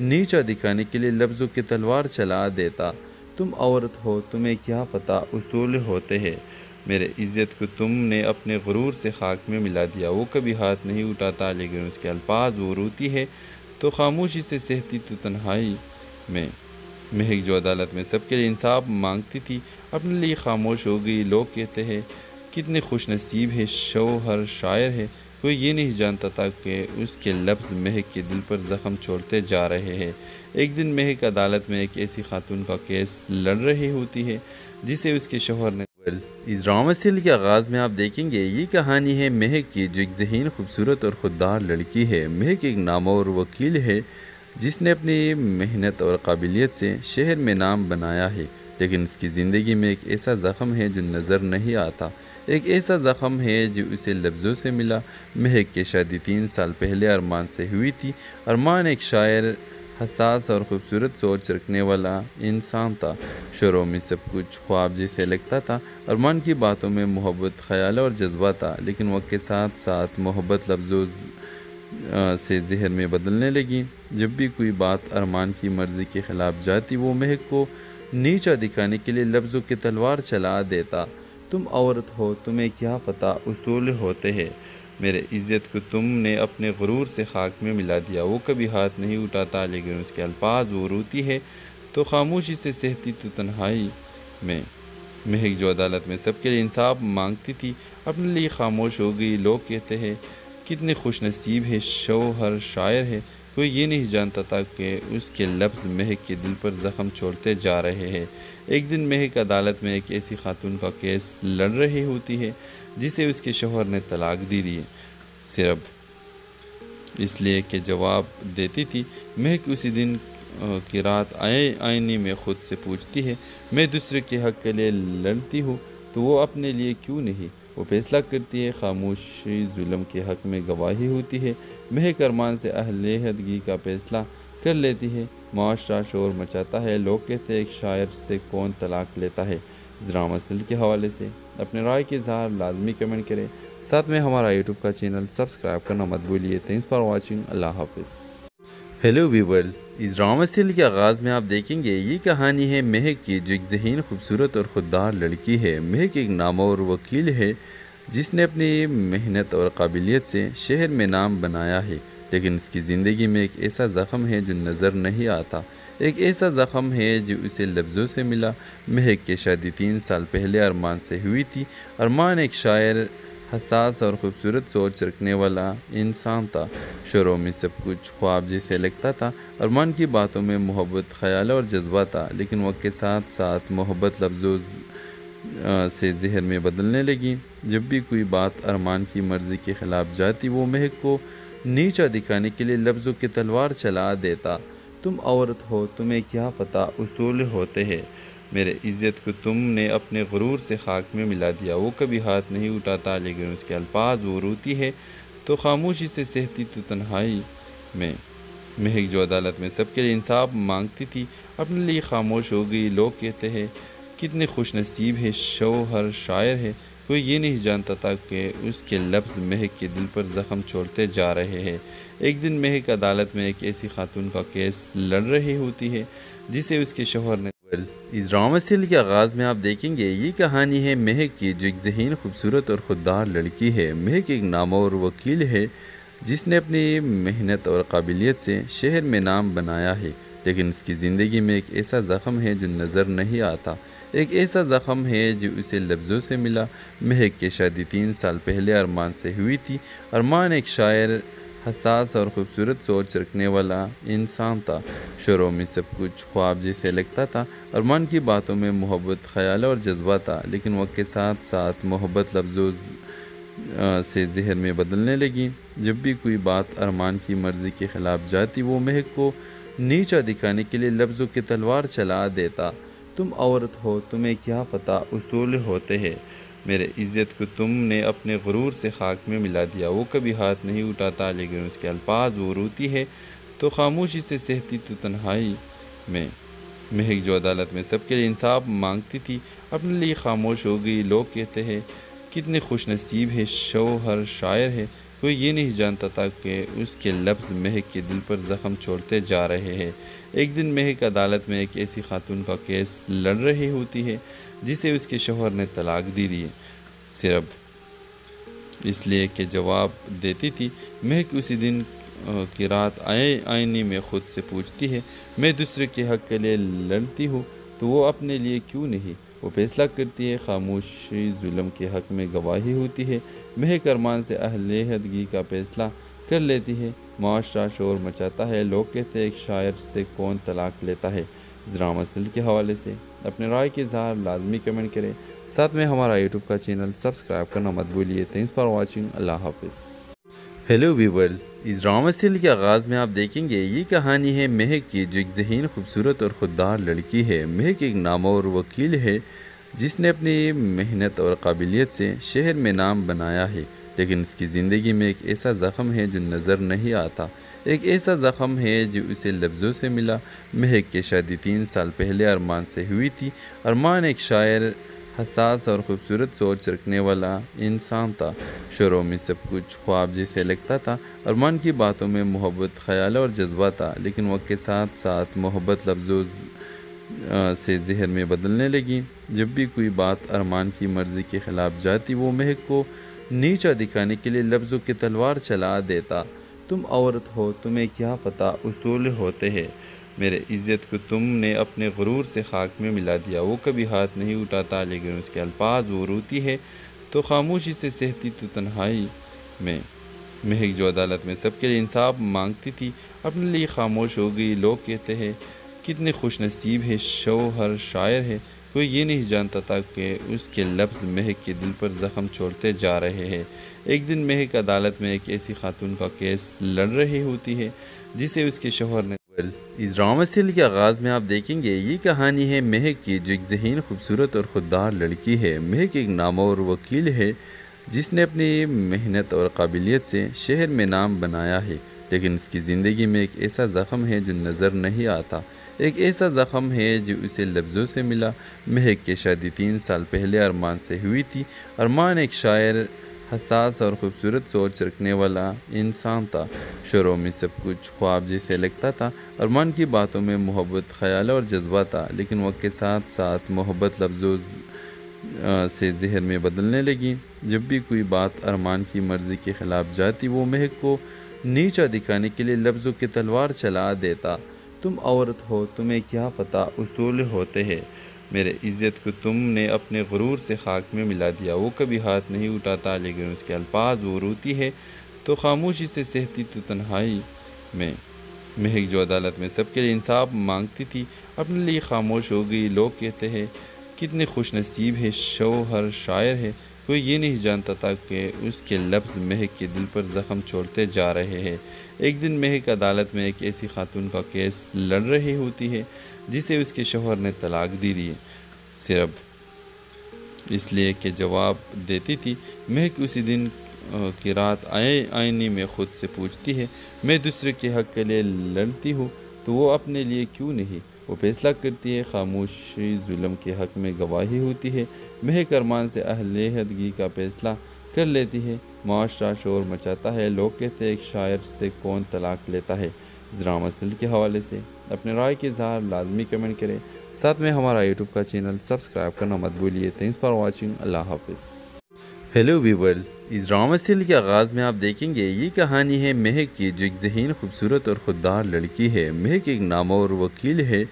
S6: نیچا دکھانے کے لیے لفظوں کی تلوار چلا دیتا۔ تم عورت ہو، تمہیں کیا پتہ اصول ہوتے ہیں، میرے عزت کو تم نے اپنے غرور سے خاک میں ملا دیا۔ وہ کبھی ہاتھ نہیں اٹھاتا لیکن اس کے الفاظ وہ روتی ہے تو خاموشی سے سہتی تو تنہائی میں۔ مہک جو عدالت میں سب کے لیے انصاف مانگتی تھی اپنے لیے خاموش ہو گئی۔ لوگ کہتے ہیں کتنے خوش نصیب ہے، شوہر شاعر ہے، کوئی یہ نہیں جانتا تھا کہ اس کے لفظ مہک کے دل پر زخم چھوڑتے جا رہے ہیں۔ ایک دن مہک عدالت میں ایک ایسی خاتون کا کیس لڑ رہی ہوتی ہے جسے اس کے شوہر نے۔ اس ڈرامہ سیریل کے آغاز میں آپ دیکھیں گے یہ کہانی ہے مہک کی، جو ایک ذہین، خوبصورت اور خوددار لڑکی ہے۔ مہک ایک نامور وکیل ہے جس نے اپنی محنت اور قابلیت سے شہر میں نام بنایا ہے، لیکن اس کی زندگی میں ایک ایسا زخم ہے جو نظر نہیں آتا۔ ایک ایسا زخم ہے جو اسے لفظوں سے ملا۔ مہک کی شادی 3 سال پہلے ارمان سے ہوئی تھی۔ ارمان ایک شاعر، حساس اور خوبصورت سوچ رکھنے والا انسان تھا۔ شروع میں سب کچھ خواب جیسے لگتا تھا۔ ارمان کی باتوں میں محبت، خیال اور جذبہ تھا، لیکن وقت کے ساتھ ساتھ محبت لفظوں سے ذہن میں بدلنے لگیں۔ جب بھی کوئی بات ارمان کی مرضی کے خلاف جاتی وہ مہک کو نیچا دکھانے کے لیے لفظوں کی تلوار چلا دیتا۔ تم عورت ہو، تمہیں کیا پتہ اصول ہوتے ہیں، میرے عزت کو تم نے اپنے غرور سے خاک میں ملا دیا۔ وہ کبھی ہاتھ نہیں اٹھاتا لیکن اس کے الفاظ وہ روتی ہے تو خاموشی سے سہتی تو تنہائی میں۔ مہک جو عدالت میں سب کے لیے انصاف مانگتی تھی اپنے لیے خاموش ہو گئی۔ لوگ کہتے ہیں کتنے خوش نصیب ہے شوہر شاعر ہے، کوئی یہ نہیں جانتا تھا کہ اس کے لفظ مہک کے دل پر زخم چھوڑتے جا رہے ہیں۔ ایک دن مہک عدالت میں ایک ایسی خاتون کا کیس لڑ رہی ہوتی ہے جسے اس کے شوہر نے طلاق دی ہے، صرف اس لیے کہ جواب دیتی تھی۔ مہک اسی دن کی رات آئینے میں خود سے پوچھتی ہے، میں دوسرے کے حق کے لیے لڑتی ہوں تو وہ اپنے لیے کیوں نہیں؟ وہ فیصلہ کرتی ہے، خاموشی ظلم کے حق میں گواہی ہوتی ہے۔ مہک ارمان سے علیحدگی کا فیصلہ کر لیتی ہے۔ معاشرہ شور مچاتا ہے، لوگ کہتے ہیں ایک شاعر سے کون طلاق لیتا ہے۔ اس ڈرامہ سیریل کے حوالے سے اپنے رائے کے اظہار لازمی کمنٹ کریں، ساتھ میں ہمارا یوٹیوب کا چینل سبسکرائب کرنا مت بھولیے۔ تھینکس فار واچنگ، اللہ حافظ۔ ہیلو ویورز، اس ڈرامہ سیریل کے آغاز میں آپ دیکھیں گے یہ کہانی ہے مہک کی، جو ایک ذہین، خوبصورت اور خوددار لڑکی ہے۔ مہک ایک نامور وکیل ہے جس نے اپنی محنت اور قابلیت سے شہر میں نام بنایا ہے، لیکن اس کی زندگی میں ایک ایسا زخم ہے جو نظر نہیں آتا، ایک ایسا زخم ہے جو اسے لفظوں سے ملا۔ مہک کی شادی 3 سال پہلے ارمان سے ہوئی تھی۔ ارمان ایک شاعر، حساس اور خوبصورت سوچ رکھنے والا انسان تھا۔ شروع میں سب کچھ خواب جیسے لگتا تھا۔ ارمان کی باتوں میں محبت، خیال اور جذبہ تھا، لیکن وقت کے ساتھ ساتھ محبت لفظوں سے زہر میں بدلنے لگی۔ جب بھی کوئی بات ارمان کی مرضی کے خلاف جاتی، وہ مہک کو نیچا دکھانے کے لیے لفظوں کی تلوار چلا دیتا۔ تم عورت ہو، تمہیں کیا پتہ اصول ہوتے ہیں، میرے عزت کو تم نے اپنے غرور سے خاک میں ملا دیا۔ وہ کبھی ہاتھ نہیں اٹھاتا، لیکن اس کے الفاظ وہ روتی ہے تو خاموشی سے سہتی تو تنہائی میں۔ مہک جو عدالت میں سب کے لیے انصاف مانگتی تھی، اپنے لیے خاموش ہو گئی۔ لوگ کہتے ہیں کتنے خوش نصیب ہے شوہر شاعر ہے، کوئی یہ نہیں جانتا تھا کہ اس کے لفظ مہک کے دل پر زخم چھوڑتے جا رہے ہیں۔ ایک دن مہک عدالت میں ایک ایسی خاتون کا کیس لڑ رہی ہوتی ہے جسے اس کے شوہر نے۔ اس ڈرامہ سیریل کے آغاز میں آپ دیکھیں گے یہ کہانی ہے مہک کی، جو ایک ذہین، خوبصورت اور خوددار لڑکی ہے۔ مہک ایک نامور وکیل ہے جس نے اپنی محنت اور قابلیت سے شہر میں نام بنایا ہے، لیکن اس کی زندگی میں ایک ایسا زخم ہے جو نظر نہیں آتا، ایک ایسا زخم ہے جو اسے لفظوں سے ملا۔ مہک کی شادی 3 سال پہلے ارمان سے ہوئی تھی۔ ارمان ایک شاعر، حساس اور خوبصورت سوچ رکھنے والا انسان تھا۔ شروع میں سب کچھ خواب جیسے لگتا تھا۔ ارمان کی باتوں میں محبت، خیال اور جذبہ تھا، لیکن وقت کے ساتھ ساتھ محبت لفظوں سے زہر میں بدلنے لگی۔ جب بھی کوئی بات ارمان کی مرضی کے خلاف جاتی، وہ مہک کو نیچا دکھانے کے لیے لفظوں کی تلوار چلا دیتا۔ تم عورت ہو، تمہیں کیا پتہ اصول ہوتے ہیں، میرے عزت کو تم نے اپنے غرور سے خاک میں ملا دیا۔ وہ کبھی ہاتھ نہیں اٹھاتا، لیکن اس کے الفاظ وہ روتی ہے تو خاموشی سے سہتی تو تنہائی میں۔ مہک جو عدالت میں سب کے لیے انصاف مانگتی تھی، اپنے لیے خاموش ہو گئی۔ لوگ کہتے ہیں کتنے خوش نصیب ہے شوہر شاعر ہے، کوئی یہ نہیں جانتا تھا کہ اس کے لفظ مہک کے دل پر زخم چھوڑتے جا رہے ہیں۔ ایک دن مہک عدالت میں ایک ایسی خاتون کا کیس لڑ رہی ہوتی ہے جسے اس کے شوہر نے طلاق دی ہے، صرف اس لیے کہ جواب دیتی تھی۔ مہک اسی دن کی رات آئینے میں خود سے پوچھتی ہے، میں دوسرے کے حق کے لیے لڑتی ہوں تو وہ اپنے لیے کیوں نہیں؟ وہ فیصلہ کرتی ہے، خاموشی ظلم کے حق میں گواہی ہوتی ہے۔ مہک ارمان سے علیحدگی کا فیصلہ کر لیتی ہے۔ معاشرہ شور مچاتا ہے، لوگ کہتے ہیں ایک شاعر سے کون طلاق لیتا ہے۔ اس ڈرامہ سیریل کے حوالے سے اپنے رائے کے اظہار لازمی کمنٹ کریں، ساتھ میں ہمارا یوٹیوب کا چینل سبسکرائب کرنا مت بھولیے۔ تھینکس فار واچنگ، اللہ حافظ۔ ہیلو ویورز، اس ڈرامہ سیریل کے آغاز میں آپ دیکھیں گے یہ کہانی ہے مہک کی، جو ایک ذہین، خوبصورت اور خوددار لڑکی ہے۔ مہک ایک نامور وکیل ہے جس نے اپنی محنت اور قابلیت سے شہر میں نام بنایا ہے، لیکن اس کی زندگی میں ایک ایسا زخم ہے جو نظر نہیں آتا، ایک ایسا زخم ہے جو اسے لفظوں سے ملا۔ مہک کی شادی 3 سال پہلے ارمان سے ہوئی تھی۔ ارمان ایک شاعر، حساس اور خوبصورت سوچ رکھنے والا انسان تھا۔ شروع میں سب کچھ خواب جیسے لگتا تھا۔ ارمان کی باتوں میں محبت، خیال اور جذبہ تھا، لیکن وقت کے ساتھ ساتھ محبت لفظوں سے زہر میں بدلنے لگی۔ جب بھی کوئی بات ارمان کی مرضی کے خلاف جاتی، وہ مہک کو نیچا دکھانے کے لیے لفظوں کی تلوار چلا دیتا۔ تم عورت ہو، تمہیں کیا پتہ اصول ہوتے ہیں، میرے عزت کو تم نے اپنے غرور سے خاک میں ملا دیا۔ وہ کبھی ہاتھ نہیں اٹھاتا، لیکن اس کے الفاظ وہ روتی ہے تو خاموشی سے سہتی تو تنہائی میں۔ مہک جو عدالت میں سب کے لیے انصاف مانگتی تھی اپنے لیے خاموش ہو گئی۔ لوگ کہتے ہیں کتنے خوش نصیب ہے، شوہر شاعر ہے، کوئی یہ نہیں جانتا تھا کہ اس کے لفظ مہک کے دل پر زخم چھوڑتے جا رہے ہیں۔ ایک دن مہک عدالت میں ایک ایسی خاتون کا کیس لڑ رہی ہوتی ہے جسے اس کے شوہر نے اس ڈرامہ سیریل کے آغاز میں آپ دیکھیں گے یہ کہانی ہے مہک کی، جو ایک ذہین، خوبصورت اور خوددار لڑکی ہے۔ مہک ایک نامور وکیل ہے جس نے اپنی محنت اور قابلیت سے شہر میں نام بنایا ہے، لیکن اس کی زندگی میں ایک ایسا زخم ہے جو نظر نہیں آتا، ایک ایسا زخم ہے جو اسے لفظوں سے ملا۔ مہک کی شادی 3 سال پہلے ارمان سے ہوئی تھی۔ ارمان ایک شاعر، حساس اور خوبصورت سوچ رکھنے والا انسان تھا۔ شروع میں سب کچھ خواب جیسے لگتا تھا۔ ارمان کی باتوں میں محبت، خیال اور جذبہ تھا، لیکن وقت کے ساتھ ساتھ محبت لفظوں سے زہر میں بدلنے لگی۔ جب بھی کوئی بات ارمان کی مرضی کے خلاف جاتی وہ مہک کو نیچا دکھانے کے لیے لفظوں کی تلوار چلا دیتا۔ تم عورت ہو، تمہیں کیا پتہ اصول ہوتے ہیں، میرے عزت کو تم نے اپنے غرور سے خاک میں ملا دیا۔ وہ کبھی ہاتھ نہیں اٹھاتا، لیکن اس کے الفاظ وہ روتی ہے تو خاموشی سے سہتی تو تنہائی میں۔ مہک جو عدالت میں سب کے لیے انصاف مانگتی تھی اپنے لیے خاموش ہو گئی۔ لوگ کہتے ہیں کتنے خوش نصیب ہے، شوہر شاعر ہے، کوئی یہ نہیں جانتا تھا کہ اس کے لفظ مہک کے دل پر زخم چھوڑتے جا رہے ہیں۔ ایک دن مہک عدالت میں ایک ایسی خاتون کا کیس لڑ رہی ہوتی ہے جسے اس کے شوہر نے طلاق دی ہے، صرف اس لیے کہ جواب دیتی تھی۔ مہک اسی دن کی رات آئینے میں خود سے پوچھتی ہے، میں دوسرے کے حق کے لیے لڑتی ہوں تو وہ اپنے لیے کیوں نہیں؟ وہ فیصلہ کرتی ہے، خاموشی ظلم کے حق میں گواہی ہوتی ہے۔ مہک ارمان سے علیحدگی کا فیصلہ کر لیتی ہے۔ معاشرہ شور مچاتا ہے، لوگ کہتے ہیں ایک شاعر سے کون طلاق لیتا ہے۔ اس ڈرامہ سیریل کے حوالے سے اپنے رائے کے اظہار لازمی کمنٹ کریں، ساتھ میں ہمارا یوٹیوب کا چینل سبسکرائب کرنا مت بھولیے۔ تھینکس فار واچنگ، اللہ حافظ۔ ہیلو ویورز، اس ڈرامہ سیریل کے آغاز میں آپ دیکھیں گے یہ کہانی ہے مہک کی، جو ایک ذہین، خوبصورت اور خوددار لڑکی ہے۔ مہک ایک نامور وکیل ہے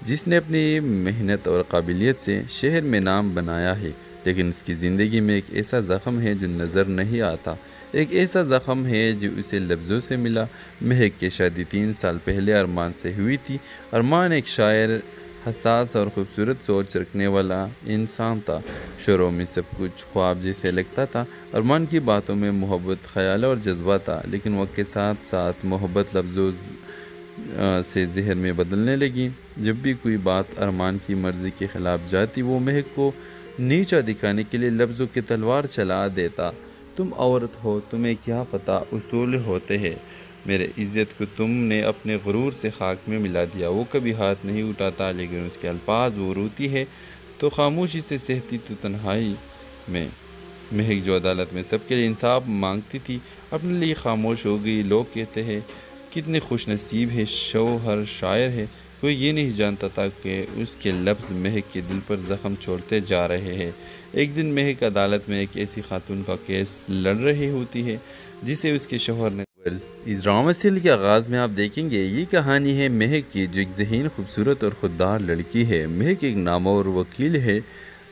S6: جس نے اپنی محنت اور قابلیت سے شہر میں نام بنایا ہے، لیکن اس کی زندگی میں ایک ایسا زخم ہے جو نظر نہیں آتا، ایک ایسا زخم ہے جو اسے لفظوں سے ملا۔ مہک کی شادی 3 سال پہلے ارمان سے ہوئی تھی۔ ارمان ایک شاعر، حساس اور خوبصورت سوچ رکھنے والا انسان تھا۔ شروع میں سب کچھ خواب جیسے لگتا تھا۔ ارمان کی باتوں میں محبت، خیال اور جذبہ تھا، لیکن وقت کے ساتھ ساتھ محبت لفظوں سے زہر میں بدلنے لگی۔ جب بھی کوئی بات ارمان کی مرضی کے خلاف جاتی وہ مہک کو نیچا دکھانے کے لیے لفظوں کی تلوار چلا دیتا۔ تم عورت ہو، تمہیں کیا پتہ اصول ہوتے ہیں، میرے عزت کو تم نے اپنے غرور سے خاک میں ملا دیا۔ وہ کبھی ہاتھ نہیں اٹھاتا، لیکن اس کے الفاظ وہ روتی ہے تو خاموشی سے سہتی تو تنہائی میں۔ مہک جو عدالت میں سب کے لیے انصاف مانگتی تھی اپنے لیے خاموش ہو گئی۔ لوگ کہتے ہیں کتنے خوش نصیب ہے، شوہر شاعر ہے، کوئی یہ نہیں جانتا تھا کہ اس کے لفظ مہک کے دل پر زخم چھوڑتے جا رہے ہیں۔ ایک دن مہک عدالت میں ایک ایسی خاتون کا کیس لڑ رہی ہوتی ہے جسے اس کے شوہر نے اس ڈرامہ سیریل کے آغاز میں آپ دیکھیں گے یہ کہانی ہے مہک کی، جو ایک ذہین، خوبصورت اور خوددار لڑکی ہے۔ مہک ایک نامور وکیل ہے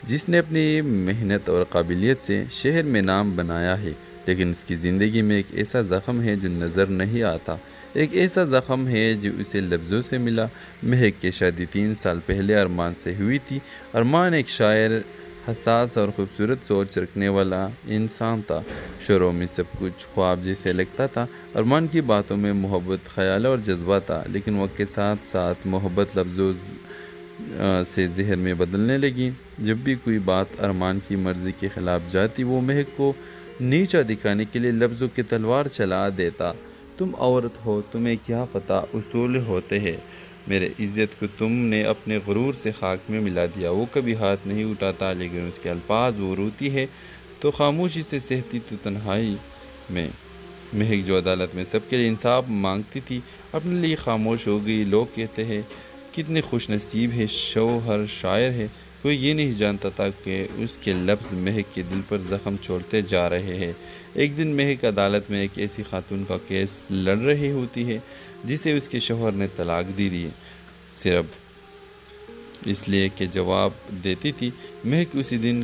S6: جس نے اپنی محنت اور قابلیت سے شہر میں نام بنایا ہے، لیکن اس کی زندگی میں ایک ایسا زخم ہے جو نظر نہیں آتا، ایک ایسا زخم ہے جو اسے لفظوں سے ملا۔ مہک کی شادی 3 سال پہلے ارمان سے ہوئی تھی۔ ارمان ایک شاعر، حساس اور خوبصورت سوچ رکھنے والا انسان تھا۔ شروع میں سب کچھ خواب جیسے لگتا تھا۔ ارمان کی باتوں میں محبت، خیال اور جذبہ تھا، لیکن وقت کے ساتھ ساتھ محبت لفظوں سے زہر میں بدلنے لگی۔ جب بھی کوئی بات ارمان کی مرضی کے خلاف جاتی وہ مہک کو نیچا دکھانے کے لیے لفظوں کی تلوار چلا دیتا۔ تم عورت ہو، تمہیں کیا پتہ اصول ہوتے ہیں، میرے عزت کو تم نے اپنے غرور سے خاک میں ملا دیا۔ وہ کبھی ہاتھ نہیں اٹھاتا، لیکن اس کے الفاظ وہ روتی ہے تو خاموشی سے سہتی تو تنہائی میں۔ مہک جو عدالت میں سب کے لیے انصاف مانگتی تھی اپنے لیے خاموش ہو گئی۔ لوگ کہتے ہیں کتنے خوش نصیب ہے، شوہر شاعر ہے، کوئی یہ نہیں جانتا تھا کہ اس کے لفظ مہک کے دل پر زخم چھوڑتے جا رہے ہیں۔ ایک دن مہک عدالت میں ایک ایسی خاتون کا کیس لڑ رہی ہوتی ہے جسے اس کے شوہر نے طلاق دی ہے، صرف اس لیے کہ جواب دیتی تھی۔ مہک اسی دن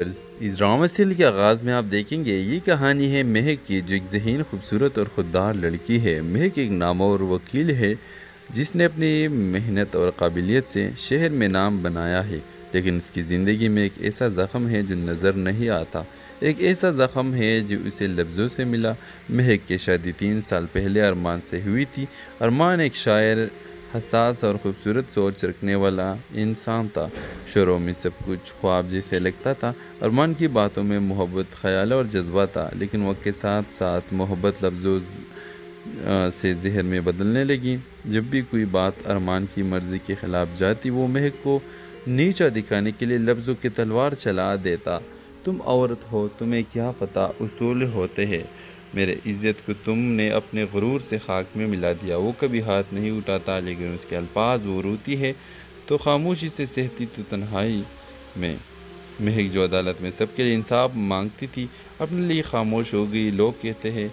S6: اس ڈرامہ سیریل کے آغاز میں آپ دیکھیں گے یہ کہانی ہے مہک کی، جو ایک ذہین، خوبصورت اور خوددار لڑکی ہے۔ مہک ایک نامور وکیل ہے جس نے اپنی محنت اور قابلیت سے شہر میں نام بنایا ہے، لیکن اس کی زندگی میں ایک ایسا زخم ہے جو نظر نہیں آتا، ایک ایسا زخم ہے جو اسے لفظوں سے ملا۔ مہک کی شادی 3 سال پہلے ارمان سے ہوئی تھی۔ ارمان ایک شاعر، حساس اور خوبصورت سوچ رکھنے والا انسان تھا۔ شروع میں سب کچھ خواب جیسے لگتا تھا۔ ارمان کی باتوں میں محبت، خیال اور جذبہ تھا، لیکن وقت کے ساتھ ساتھ محبت لفظوں سے زہر میں بدلنے لگی۔ جب بھی کوئی بات ارمان کی مرضی کے خلاف جاتی، وہ مہک کو نیچا دکھانے کے لیے لفظوں کی تلوار چلا دیتا۔ تم عورت ہو، تمہیں کیا پتہ اصول ہوتے ہیں، میرے عزت کو تم نے اپنے غرور سے خاک میں ملا دیا۔ وہ کبھی ہاتھ نہیں اٹھاتا، لیکن اس کے الفاظ وہ روتی ہے تو خاموشی سے سہتی تو تنہائی میں۔ مہک جو عدالت میں سب کے لیے انصاف مانگتی تھی، اپنے لیے خاموش ہو گئی۔ لوگ کہتے ہیں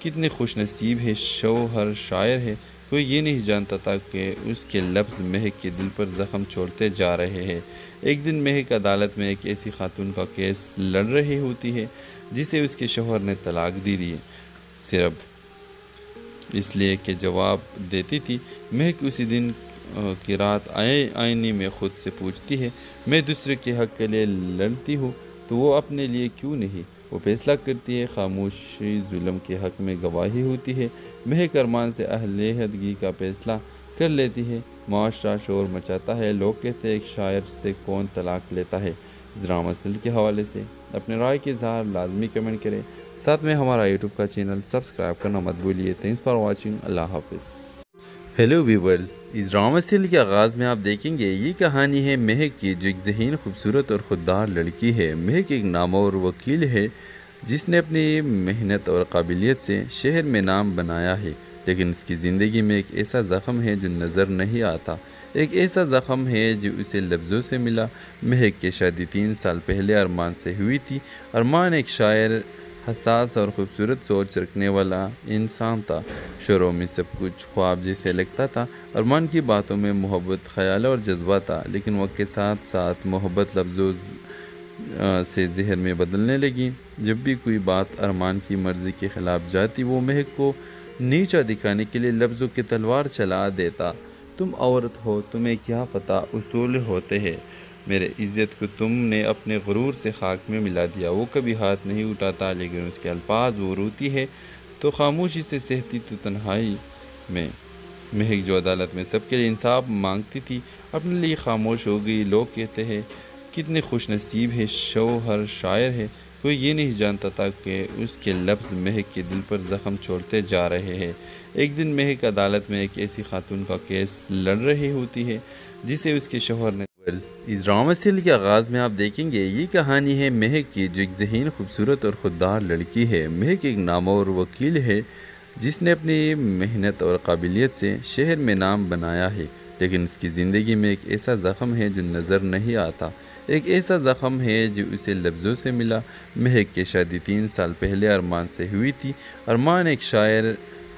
S6: کتنے خوش نصیب ہے، شوہر شاعر ہے۔ کوئی یہ نہیں جانتا تھا کہ اس کے لفظ مہک کے دل پر زخم چھوڑتے جا رہے ہیں۔ ایک دن مہک عدالت میں ایک ایسی خاتون کا کیس لڑ رہی ہوتی ہے جسے اس کے شوہر نے طلاق دی ہے، صرف اس لیے کہ جواب دیتی تھی۔ مہک اسی دن کی رات آئینے میں خود سے پوچھتی ہے، میں دوسرے کے حق کے لیے لڑتی ہوں تو وہ اپنے لیے کیوں نہیں؟ وہ فیصلہ کرتی ہے، خاموشی ظلم کے حق میں گواہی ہوتی ہے۔ مہک ارمان سے علیحدگی کا فیصلہ کر لیتی ہے۔ معاشرہ شور مچاتا ہے، لوگ کہتے ہیں ایک شاعر سے کون طلاق لیتا ہے۔ اس ڈرامہ سیریل کے حوالے سے اپنے رائے کے اظہار لازمی کمنٹ کریں، ساتھ میں ہمارا یوٹیوب کا چینل سبسکرائب کرنا مت بھولیے۔ تھینکس فار واچنگ، اللہ حافظ۔ ہیلو ویورز، اس ڈرامہ سیریل کے آغاز میں آپ دیکھیں گے یہ کہانی ہے مہک کی، جو ایک ذہین، خوبصورت اور خوددار لڑکی ہے۔ مہک ایک نامور وکیل ہے جس نے اپنی محنت اور قابلیت سے شہر میں نام بنایا ہے، لیکن اس کی زندگی میں ایک ایسا زخم ہے جو نظر نہیں آتا، ایک ایسا زخم ہے جو اسے لفظوں سے ملا۔ مہک کی شادی 3 سال پہلے ارمان سے ہوئی تھی۔ ارمان ایک شاعر، حساس اور خوبصورت سوچ رکھنے والا انسان تھا۔ شروع میں سب کچھ خواب جیسے لگتا تھا۔ ارمان کی باتوں میں محبت، خیال اور جذبہ تھا، لیکن وقت کے ساتھ ساتھ محبت لفظوں سے زہر میں بدلنے لگی۔ جب بھی کوئی بات ارمان کی مرضی کے خلاف جاتی، وہ مہک کو نیچا دکھانے کے لیے لفظوں کی تلوار چلا دیتا۔ تم عورت ہو، تمہیں کیا پتہ اصول ہوتے ہیں، میرے عزت کو تم نے اپنے غرور سے خاک میں ملا دیا۔ وہ کبھی ہاتھ نہیں اٹھاتا، لیکن اس کے الفاظ وہ روتی ہے تو خاموشی سے سہتی تو تنہائی میں۔ مہک جو عدالت میں سب کے لیے انصاف مانگتی تھی، اپنے لیے خاموش ہو گئی۔ لوگ کہتے ہیں کتنے خوش نصیب ہے، شوہر شاعر ہے۔ کوئی یہ نہیں جانتا تھا کہ اس کے لفظ مہک کے دل پر زخم چھوڑتے جا رہے ہیں۔ ایک دن مہک عدالت میں ایک ایسی خاتون کا کیس لڑ رہی ہوتی ہے جسے اس کے شوہر نے۔ اس ڈرامہ سیریل کے آغاز میں آپ دیکھیں گے یہ کہانی ہے مہک کی، جو ایک ذہین، خوبصورت اور خوددار لڑکی ہے۔ مہک ایک نامور وکیل ہے جس نے اپنی محنت اور قابلیت سے شہر میں نام بنایا ہے، لیکن اس کی زندگی میں ایک ایسا زخم ہے جو نظر نہیں آتا، ایک ایسا زخم ہے جو اسے لفظوں سے ملا۔ مہک کی شادی 3 سال پہلے ارمان سے ہوئی تھی۔ ارمان ایک شاعر،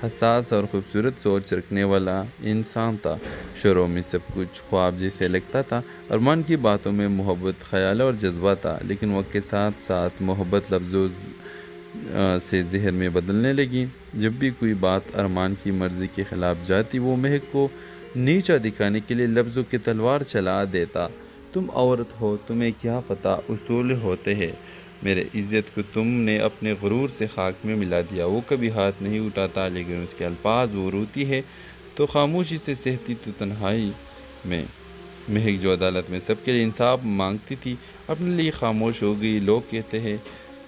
S6: حساس اور خوبصورت سوچ رکھنے والا انسان تھا۔ شروع میں سب کچھ خواب جیسے لگتا تھا۔ ارمان کی باتوں میں محبت، خیال اور جذبہ تھا، لیکن وقت کے ساتھ ساتھ محبت لفظوں سے زہر میں بدلنے لگی۔ جب بھی کوئی بات ارمان کی مرضی کے خلاف جاتی، وہ مہک کو نیچا دکھانے کے لیے لفظوں کی تلوار چلا دیتا۔ تم عورت ہو، تمہیں کیا پتہ اصول ہوتے ہیں، میرے عزت کو تم نے اپنے غرور سے خاک میں ملا دیا۔ وہ کبھی ہاتھ نہیں اٹھاتا، لیکن اس کے الفاظ وہ روتی ہے تو خاموشی سے سہتی تو تنہائی میں۔ مہک جو عدالت میں سب کے لیے انصاف مانگتی تھی، اپنے لیے خاموش ہو گئی۔ لوگ کہتے ہیں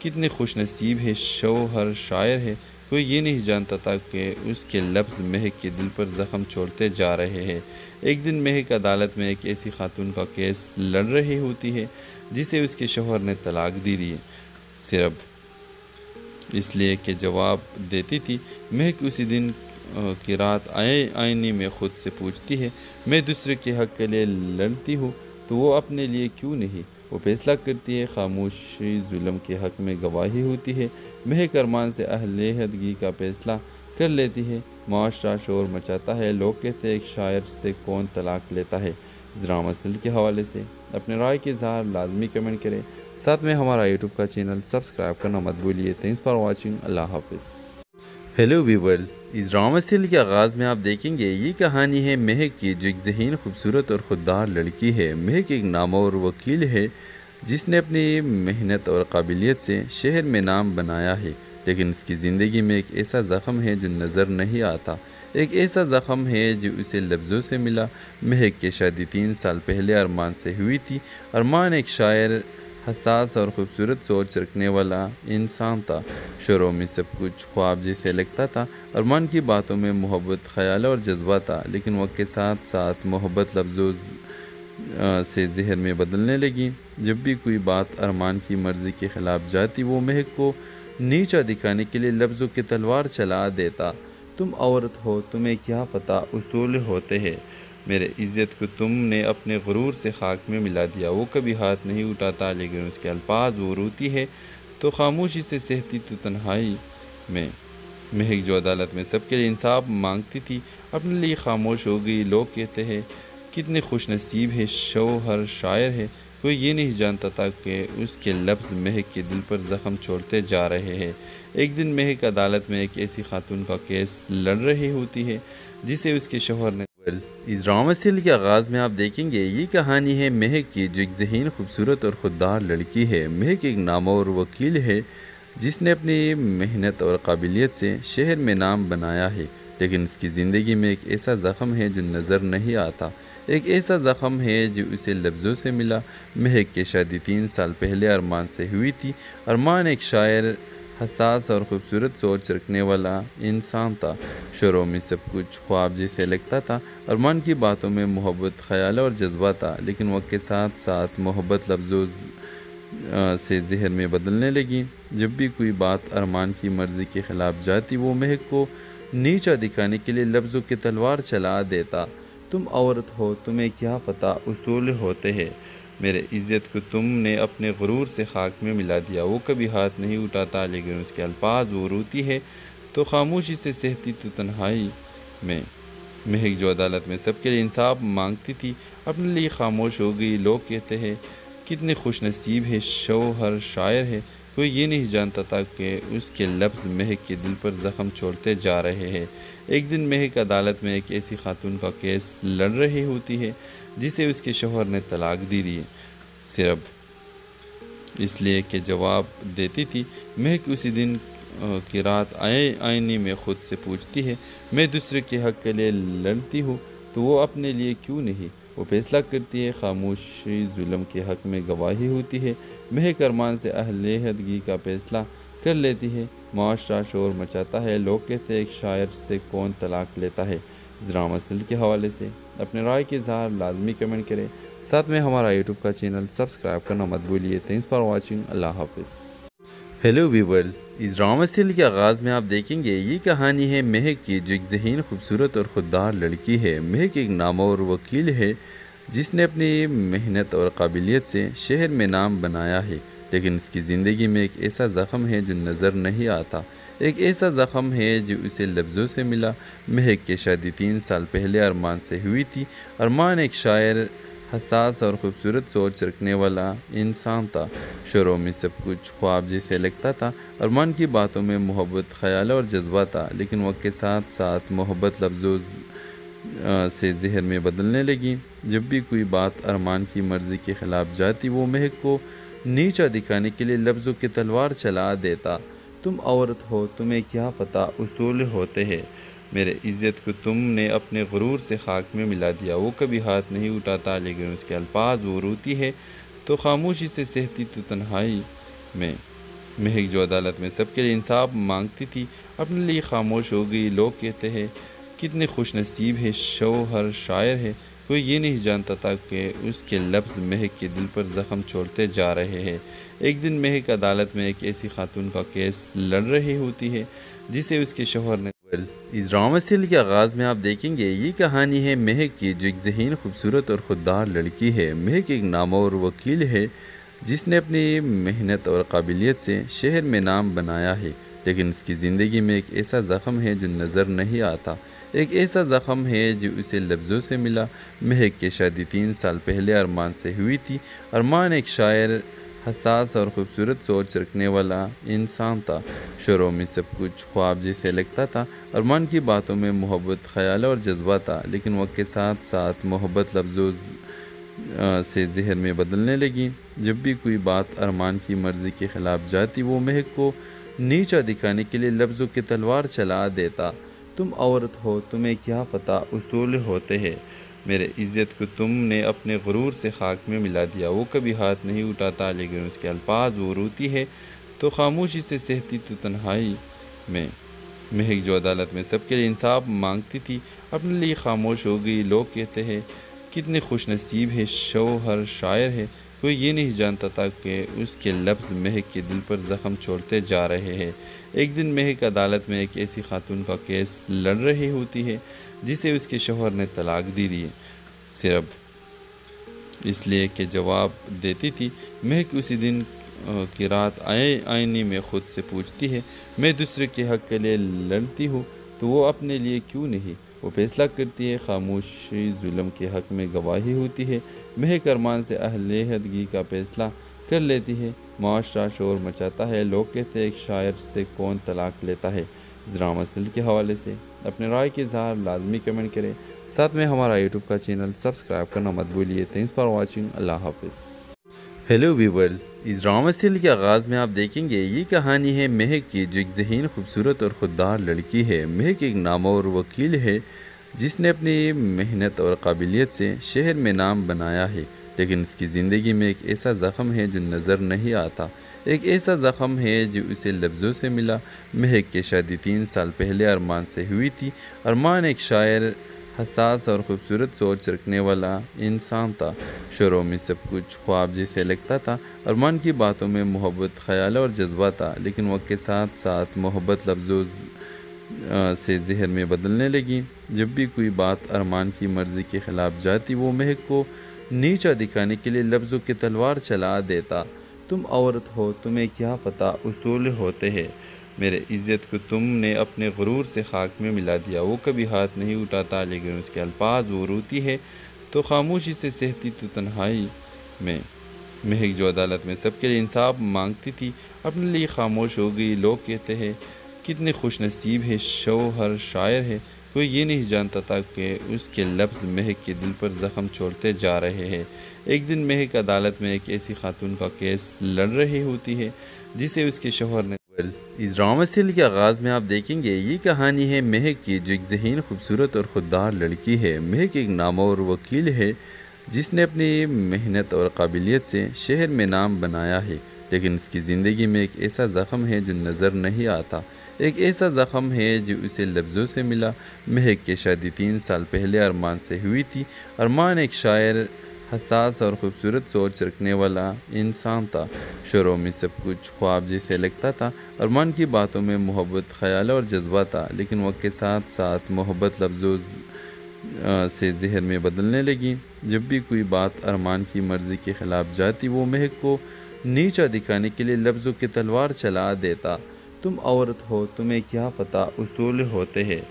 S6: کتنے خوش نصیب ہے، شوہر شاعر ہے۔ کوئی یہ نہیں جانتا تھا کہ اس کے لفظ مہک کے دل پر زخم چھوڑتے جا رہے ہیں۔ ایک دن مہک عدالت میں ایک ایسی خاتون کا کیس لڑ رہی ہوتی ہے جسے اس کے شوہر نے طلاق دی ہے، صرف اس لیے کہ جواب دیتی تھی۔ مہک اسی دن کی رات آئینے میں خود سے پوچھتی ہے، میں دوسرے کے حق کے لیے لڑتی ہوں تو وہ اپنے لیے کیوں نہیں؟ وہ فیصلہ کرتی ہے، خاموشی ظلم کے حق میں گواہی ہوتی ہے۔ مہک ارمان سے علیحدگی کا فیصلہ کر لیتی ہے۔ معاشرہ شور مچاتا ہے، لوگ کہتے ہیں ایک شاعر سے کون طلاق لیتا ہے۔ اس ڈرامہ سیریل کے حوالے سے اپنے رائے کے اظہار لازمی کمنٹ کریں، ساتھ میں ہمارا یوٹیوب کا چینل سبسکرائب کرنا مت بھولیے۔ تھینکس فار واچنگ، اللہ حافظ۔ ہیلو ویورز، اس ڈرامہ سیریل کے آغاز میں آپ دیکھیں گے یہ کہانی ہے مہک کی، جو ایک ذہین، خوبصورت اور خوددار لڑکی ہے۔ مہک ایک نامور وکیل ہے جس نے اپنی محنت اور قابلیت سے شہر میں نام بنایا ہے، لیکن اس کی زندگی میں ایک ایسا زخم ہے جو نظر نہیں آتا، ایک ایسا زخم ہے جو اسے لفظوں سے ملا۔ مہک کی شادی 3 سال پہلے ارمان سے ہوئی تھی۔ ارمان ایک شاعر، حساس اور خوبصورت سوچ رکھنے والا انسان تھا۔ شروع میں سب کچھ خواب جیسے لگتا تھا۔ ارمان کی باتوں میں محبت، خیال اور جذبہ تھا، لیکن وقت کے ساتھ ساتھ محبت لفظوں سے زہر میں بدلنے لگی۔ جب بھی کوئی بات ارمان کی مرضی کے خلاف جاتی، وہ مہک کو نیچا دکھانے کے لیے لفظوں کی تلوار چلا دیتا۔ تم عورت ہو، تمہیں کیا پتہ اصول ہوتے ہیں، میرے عزت کو تم نے اپنے غرور سے خاک میں ملا دیا۔ وہ کبھی ہاتھ نہیں اٹھاتا، لیکن اس کے الفاظ وہ روتی ہے تو خاموشی سے سہتی تو تنہائی میں۔ مہک جو عدالت میں سب کے لیے انصاف مانگتی تھی، اپنے لیے خاموش ہو گئی۔ لوگ کہتے ہیں کتنے خوش نصیب ہے، شوہر شاعر ہے۔ کوئی یہ نہیں جانتا تھا کہ اس کے لفظ مہک کے دل پر زخم چھوڑتے جا رہے ہیں۔ ایک دن مہک عدالت میں ایک ایسی خاتون کا کیس لڑ رہی ہوتی ہے جسے اس کے شوہر نے۔ اس ڈرامہ سیریل کے آغاز میں آپ دیکھیں گے یہ کہانی ہے مہک کی، جو ایک ذہین، خوبصورت اور خوددار لڑکی ہے۔ مہک ایک نامور وکیل ہے جس نے اپنی محنت اور قابلیت سے شہر میں نام بنایا ہے، لیکن اس کی زندگی میں ایک ایسا زخم ہے جو نظر نہیں آتا، ایک ایسا زخم ہے جو اسے لفظوں سے ملا۔ مہک کی شادی 3 سال پہلے ارمان سے ہوئی تھی۔ ارمان ایک شاعر، حساس اور خوبصورت سوچ رکھنے والا انسان تھا۔ شروع میں سب کچھ خواب جیسے لگتا تھا۔ ارمان کی باتوں میں محبت، خیال اور جذبہ تھا، لیکن وقت کے ساتھ ساتھ محبت لفظوں سے زہر میں بدلنے لگی۔ جب بھی کوئی بات ارمان کی مرضی کے خلاف جاتی، وہ مہک کو نیچا دکھانے کے لیے لفظوں کی تلوار چلا دیتا۔ تم عورت ہو، تمہیں کیا پتہ اصول ہوتے ہیں، میرے عزت کو تم نے اپنے غرور سے خاک میں ملا دیا۔ وہ کبھی ہاتھ نہیں اٹھاتا، لیکن اس کے الفاظ وہ روتی ہے تو خاموشی سے سہتی تو تنہائی میں۔ مہک جو عدالت میں سب کے لیے انصاف مانگتی تھی، اپنے لیے خاموش ہو گئی۔ لوگ کہتے ہیں کتنے خوش نصیب ہے، شوہر شاعر ہے۔ کوئی یہ نہیں جانتا تھا کہ اس کے لفظ مہک کے دل پر زخم چھوڑتے جا رہے ہیں۔ ایک دن مہک عدالت میں ایک ایسی خاتون کا کیس لڑ رہی ہوتی ہے جسے اس کے شوہر نے طلاق دی دی، صرف اس لیے کہ جواب دیتی تھی۔ مہک اسی دن کی رات آئینے میں خود سے پوچھتی ہے، میں دوسرے کے حق کے لیے لڑتی ہوں تو وہ اپنے لیے کیوں نہیں؟ وہ فیصلہ کرتی ہے، خاموشی ظلم کے حق میں گواہی ہوتی ہے۔ مہک ارمان سے علیحدگی کا فیصلہ کر لیتی ہے۔ معاشرہ شور مچاتا ہے، لوگ کہتے ہیں ایک شاعر سے کون طلاق لیتا ہے۔ اس ڈرامہ سیریل کے حوالے سے اپنے رائے کے اظہار لازمی کمنٹ کریں، ساتھ میں ہمارا یوٹیوب کا چینل سبسکرائب کرنا مت بھولیے۔ تھینکس فار واچنگ، اللہ حافظ۔ ہیلو ویورز، اس ڈرامہ سیریل کے آغاز میں آپ دیکھیں گے یہ کہانی ہے مہک کی، جو ایک ذہین، خوبصورت اور خوددار لڑکی ہے۔ مہک ایک نامور وکیل ہے جس نے اپنی محنت اور قابلیت سے شہر میں نام بنایا ہے، لیکن اس کی زندگی میں ایک ایسا زخم ہے جو نظر نہیں آتا، ایک ایسا زخم ہے جو اسے لفظوں سے ملا۔ مہک کی شادی 3 سال پہلے ارمان سے ہوئی تھی۔ ارمان ایک شاعر، حساس اور خوبصورت سوچ رکھنے والا انسان تھا۔ شروع میں سب کچھ خواب جیسے لگتا تھا۔ ارمان کی باتوں میں محبت، خیال اور جذبہ تھا، لیکن وقت کے ساتھ ساتھ محبت لفظوں سے زہر میں بدلنے لگی۔ جب بھی کوئی بات ارمان کی مرضی کے خلاف جاتی، وہ مہک کو نیچا دکھانے کے لیے لفظوں کی تلوار چلا دیتا۔ تم عورت ہو، تمہیں کیا پتہ اصول ہوتے ہیں، میرے عزت کو تم نے اپنے غرور سے خاک میں ملا دیا۔ وہ کبھی ہاتھ نہیں اٹھاتا، لیکن اس کے الفاظ وہ روتی ہے تو خاموشی سے سہتی تو تنہائی میں۔ مہک جو عدالت میں سب کے لیے انصاف مانگتی تھی، اپنے لیے خاموش ہو گئی۔ لوگ کہتے ہیں کتنے خوش نصیب ہے، شوہر شاعر ہے۔ کوئی یہ نہیں جانتا تھا کہ اس کے لفظ مہک کے دل پر زخم چھوڑتے جا رہے ہیں۔ ایک دن مہک عدالت میں ایک ایسی خاتون کا کیس لڑ رہی ہوتی ہے جسے اس کے شوہر نے۔ اس ڈرامہ سیریل کے آغاز میں آپ دیکھیں گے یہ کہانی ہے مہک کی، جو ایک ذہین، خوبصورت اور خوددار لڑکی ہے۔ مہک ایک نامور وکیل ہے جس نے اپنی محنت اور قابلیت سے شہر میں نام بنایا ہے، لیکن اس کی زندگی میں ایک ایسا زخم ہے جو نظر نہیں آتا، ایک ایسا زخم ہے جو اسے لفظوں سے ملا۔ مہک کی شادی 3 سال پہلے ارمان سے ہوئی تھی۔ ارمان ایک شاعر، حساس اور خوبصورت سوچ رکھنے والا انسان تھا۔ شروع میں سب کچھ خواب جیسے لگتا تھا۔ ارمان کی باتوں میں محبت، خیال اور جذبہ تھا، لیکن وقت کے ساتھ ساتھ محبت لفظوں سے ذہن میں بدلنے لگی۔ جب بھی کوئی بات ارمان کی مرضی کے خلاف جاتی، وہ مہک کو نیچا دکھانے کے لیے لفظوں کی تلوار چلا دیتا۔ تم عورت ہو، تمہیں کیا پتہ اصول ہوتے ہیں، میرے عزت کو تم نے اپنے غرور سے خاک میں ملا دیا۔ وہ کبھی ہاتھ نہیں اٹھاتا، لیکن اس کے الفاظ وہ روتی ہے تو خاموشی سے سہتی تو تنہائی میں۔ مہک جو عدالت میں سب کے لیے انصاف مانگتی تھی، اپنے لیے خاموش ہو گئی۔ لوگ کہتے ہیں کتنے خوش نصیب ہے، شوہر شاعر ہے۔ کوئی یہ نہیں جانتا تھا کہ اس کے لفظ مہک کے دل پر زخم چھوڑتے جا رہے ہیں۔ ایک دن مہک عدالت میں ایک ایسی خاتون کا کیس لڑ رہی ہوتی ہے جسے اس کے شوہر نے طلاق دی دی، صرف اس لیے کہ جواب دیتی تھی۔ مہک اسی دن کی رات آئینے میں خود سے پوچھتی ہے، میں دوسرے کے حق کے لیے لڑتی ہوں تو وہ اپنے لیے کیوں نہیں؟ وہ فیصلہ کرتی ہے، خاموشی ظلم کے حق میں گواہی ہوتی ہے۔ مہک ارمان سے علیحدگی کا فیصلہ کر لیتی ہے۔ معاشرہ شور مچاتا ہے، لوگ کہتے ہیں ایک شاعر سے کون طلاق لیتا ہے۔ اس ڈرامہ سیریل کے حوالے سے اپنے رائے کے اظہار لازمی کمنٹ کریں، ساتھ میں ہمارا یوٹیوب کا چینل سبسکرائب کرنا مت بھولیے۔ تھینکس فار واچنگ، اللہ حافظ۔ ہیلو ویورز، اس ڈرامہ سیریل کے آغاز میں آپ دیکھیں گے یہ کہانی ہے مہک کی، جو ایک ذہین، خوبصورت اور خوددار لڑکی ہے۔ مہک ایک نامور وکیل ہے جس نے اپنی محنت اور قابلیت سے شہر میں نام بنایا ہے، لیکن اس کی زندگی میں ایک ایسا زخم ہے جو نظر نہیں آتا، ایک ایسا زخم ہے جو اسے لفظوں سے ملا۔ مہک کی شادی 3 سال پہلے ارمان سے ہوئی تھی۔ ارمان ایک شاعر، حساس اور خوبصورت سوچ رکھنے والا انسان تھا۔ شروع میں سب کچھ خواب جیسے لگتا تھا۔ ارمان کی باتوں میں محبت، خیال اور جذبہ تھا، لیکن وقت کے ساتھ ساتھ محبت لفظوں سے ذہن میں بدلنے لگی۔ جب بھی کوئی بات ارمان کی مرضی کے خلاف جاتی، وہ مہک کو نیچا دکھانے کے لیے لفظوں کی تلوار چلا دیتا۔ تم عورت ہو، تمہیں کیا پتہ اصول ہوتے ہیں، میرے عزت کو تم نے اپنے غرور سے خاک میں ملا دیا۔ وہ کبھی ہاتھ نہیں اٹھاتا، لیکن اس کے الفاظ وہ روتی ہے تو خاموشی سے سہتی تو تنہائی میں۔ مہک جو عدالت میں سب کے لیے انصاف مانگتی تھی، اپنے لیے خاموش ہو گئی۔ لوگ کہتے ہیں کتنے خوش نصیب ہے، شوہر شاعر ہے۔ کوئی یہ نہیں جانتا تھا کہ اس کے لفظ مہک کے دل پر زخم چھوڑتے جا رہے ہیں۔ ایک دن مہک عدالت میں ایک ایسی خاتون کا کیس لڑ رہی ہوتی ہے جسے اس کے شوہر نے۔ اس ڈرامہ سیریل کے آغاز میں آپ دیکھیں گے یہ کہانی ہے مہک کی، جو ایک ذہین، خوبصورت اور خوددار لڑکی ہے۔ مہک ایک نامور وکیل ہے جس نے اپنی محنت اور قابلیت سے شہر میں نام بنایا ہے، لیکن اس کی زندگی میں ایک ایسا زخم ہے جو نظر نہیں آتا، ایک ایسا زخم ہے جو اسے لفظوں سے ملا۔ مہک کی شادی 3 سال پہلے ارمان سے ہوئی تھی۔ ارمان ایک شاعر، حساس اور خوبصورت سوچ رکھنے والا انسان تھا۔ شروع میں سب کچھ خواب جیسے لگتا تھا۔ ارمان کی باتوں میں محبت، خیال اور جذبہ تھا، لیکن وقت کے ساتھ ساتھ محبت لفظوں سے ذہن میں بدلنے لگی۔ جب بھی کوئی بات ارمان کی مرضی کے خلاف جاتی، وہ مہک کو نیچا دکھانے کے لیے لفظوں کی تلوار چلا دیتا۔ تم عورت ہو، تمہیں کیا پتہ اصول ہوتے ہیں،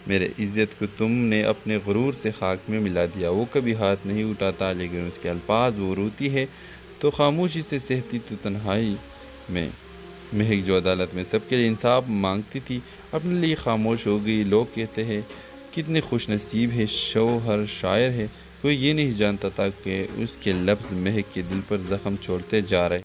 S6: میرے عزت کو تم نے اپنے غرور سے خاک میں ملا دیا۔ وہ کبھی ہاتھ نہیں اٹھاتا، لیکن اس کے الفاظ وہ روتی ہے تو خاموشی سے سہتی تو تنہائی میں۔ مہک جو عدالت میں سب کے لیے انصاف مانگتی تھی، اپنے لیے خاموش ہو گئی۔ لوگ کہتے ہیں کتنے خوش نصیب ہے، شوہر شاعر ہے۔ کوئی یہ نہیں جانتا تھا کہ اس کے لفظ مہک کے دل پر زخم چھوڑتے جا رہے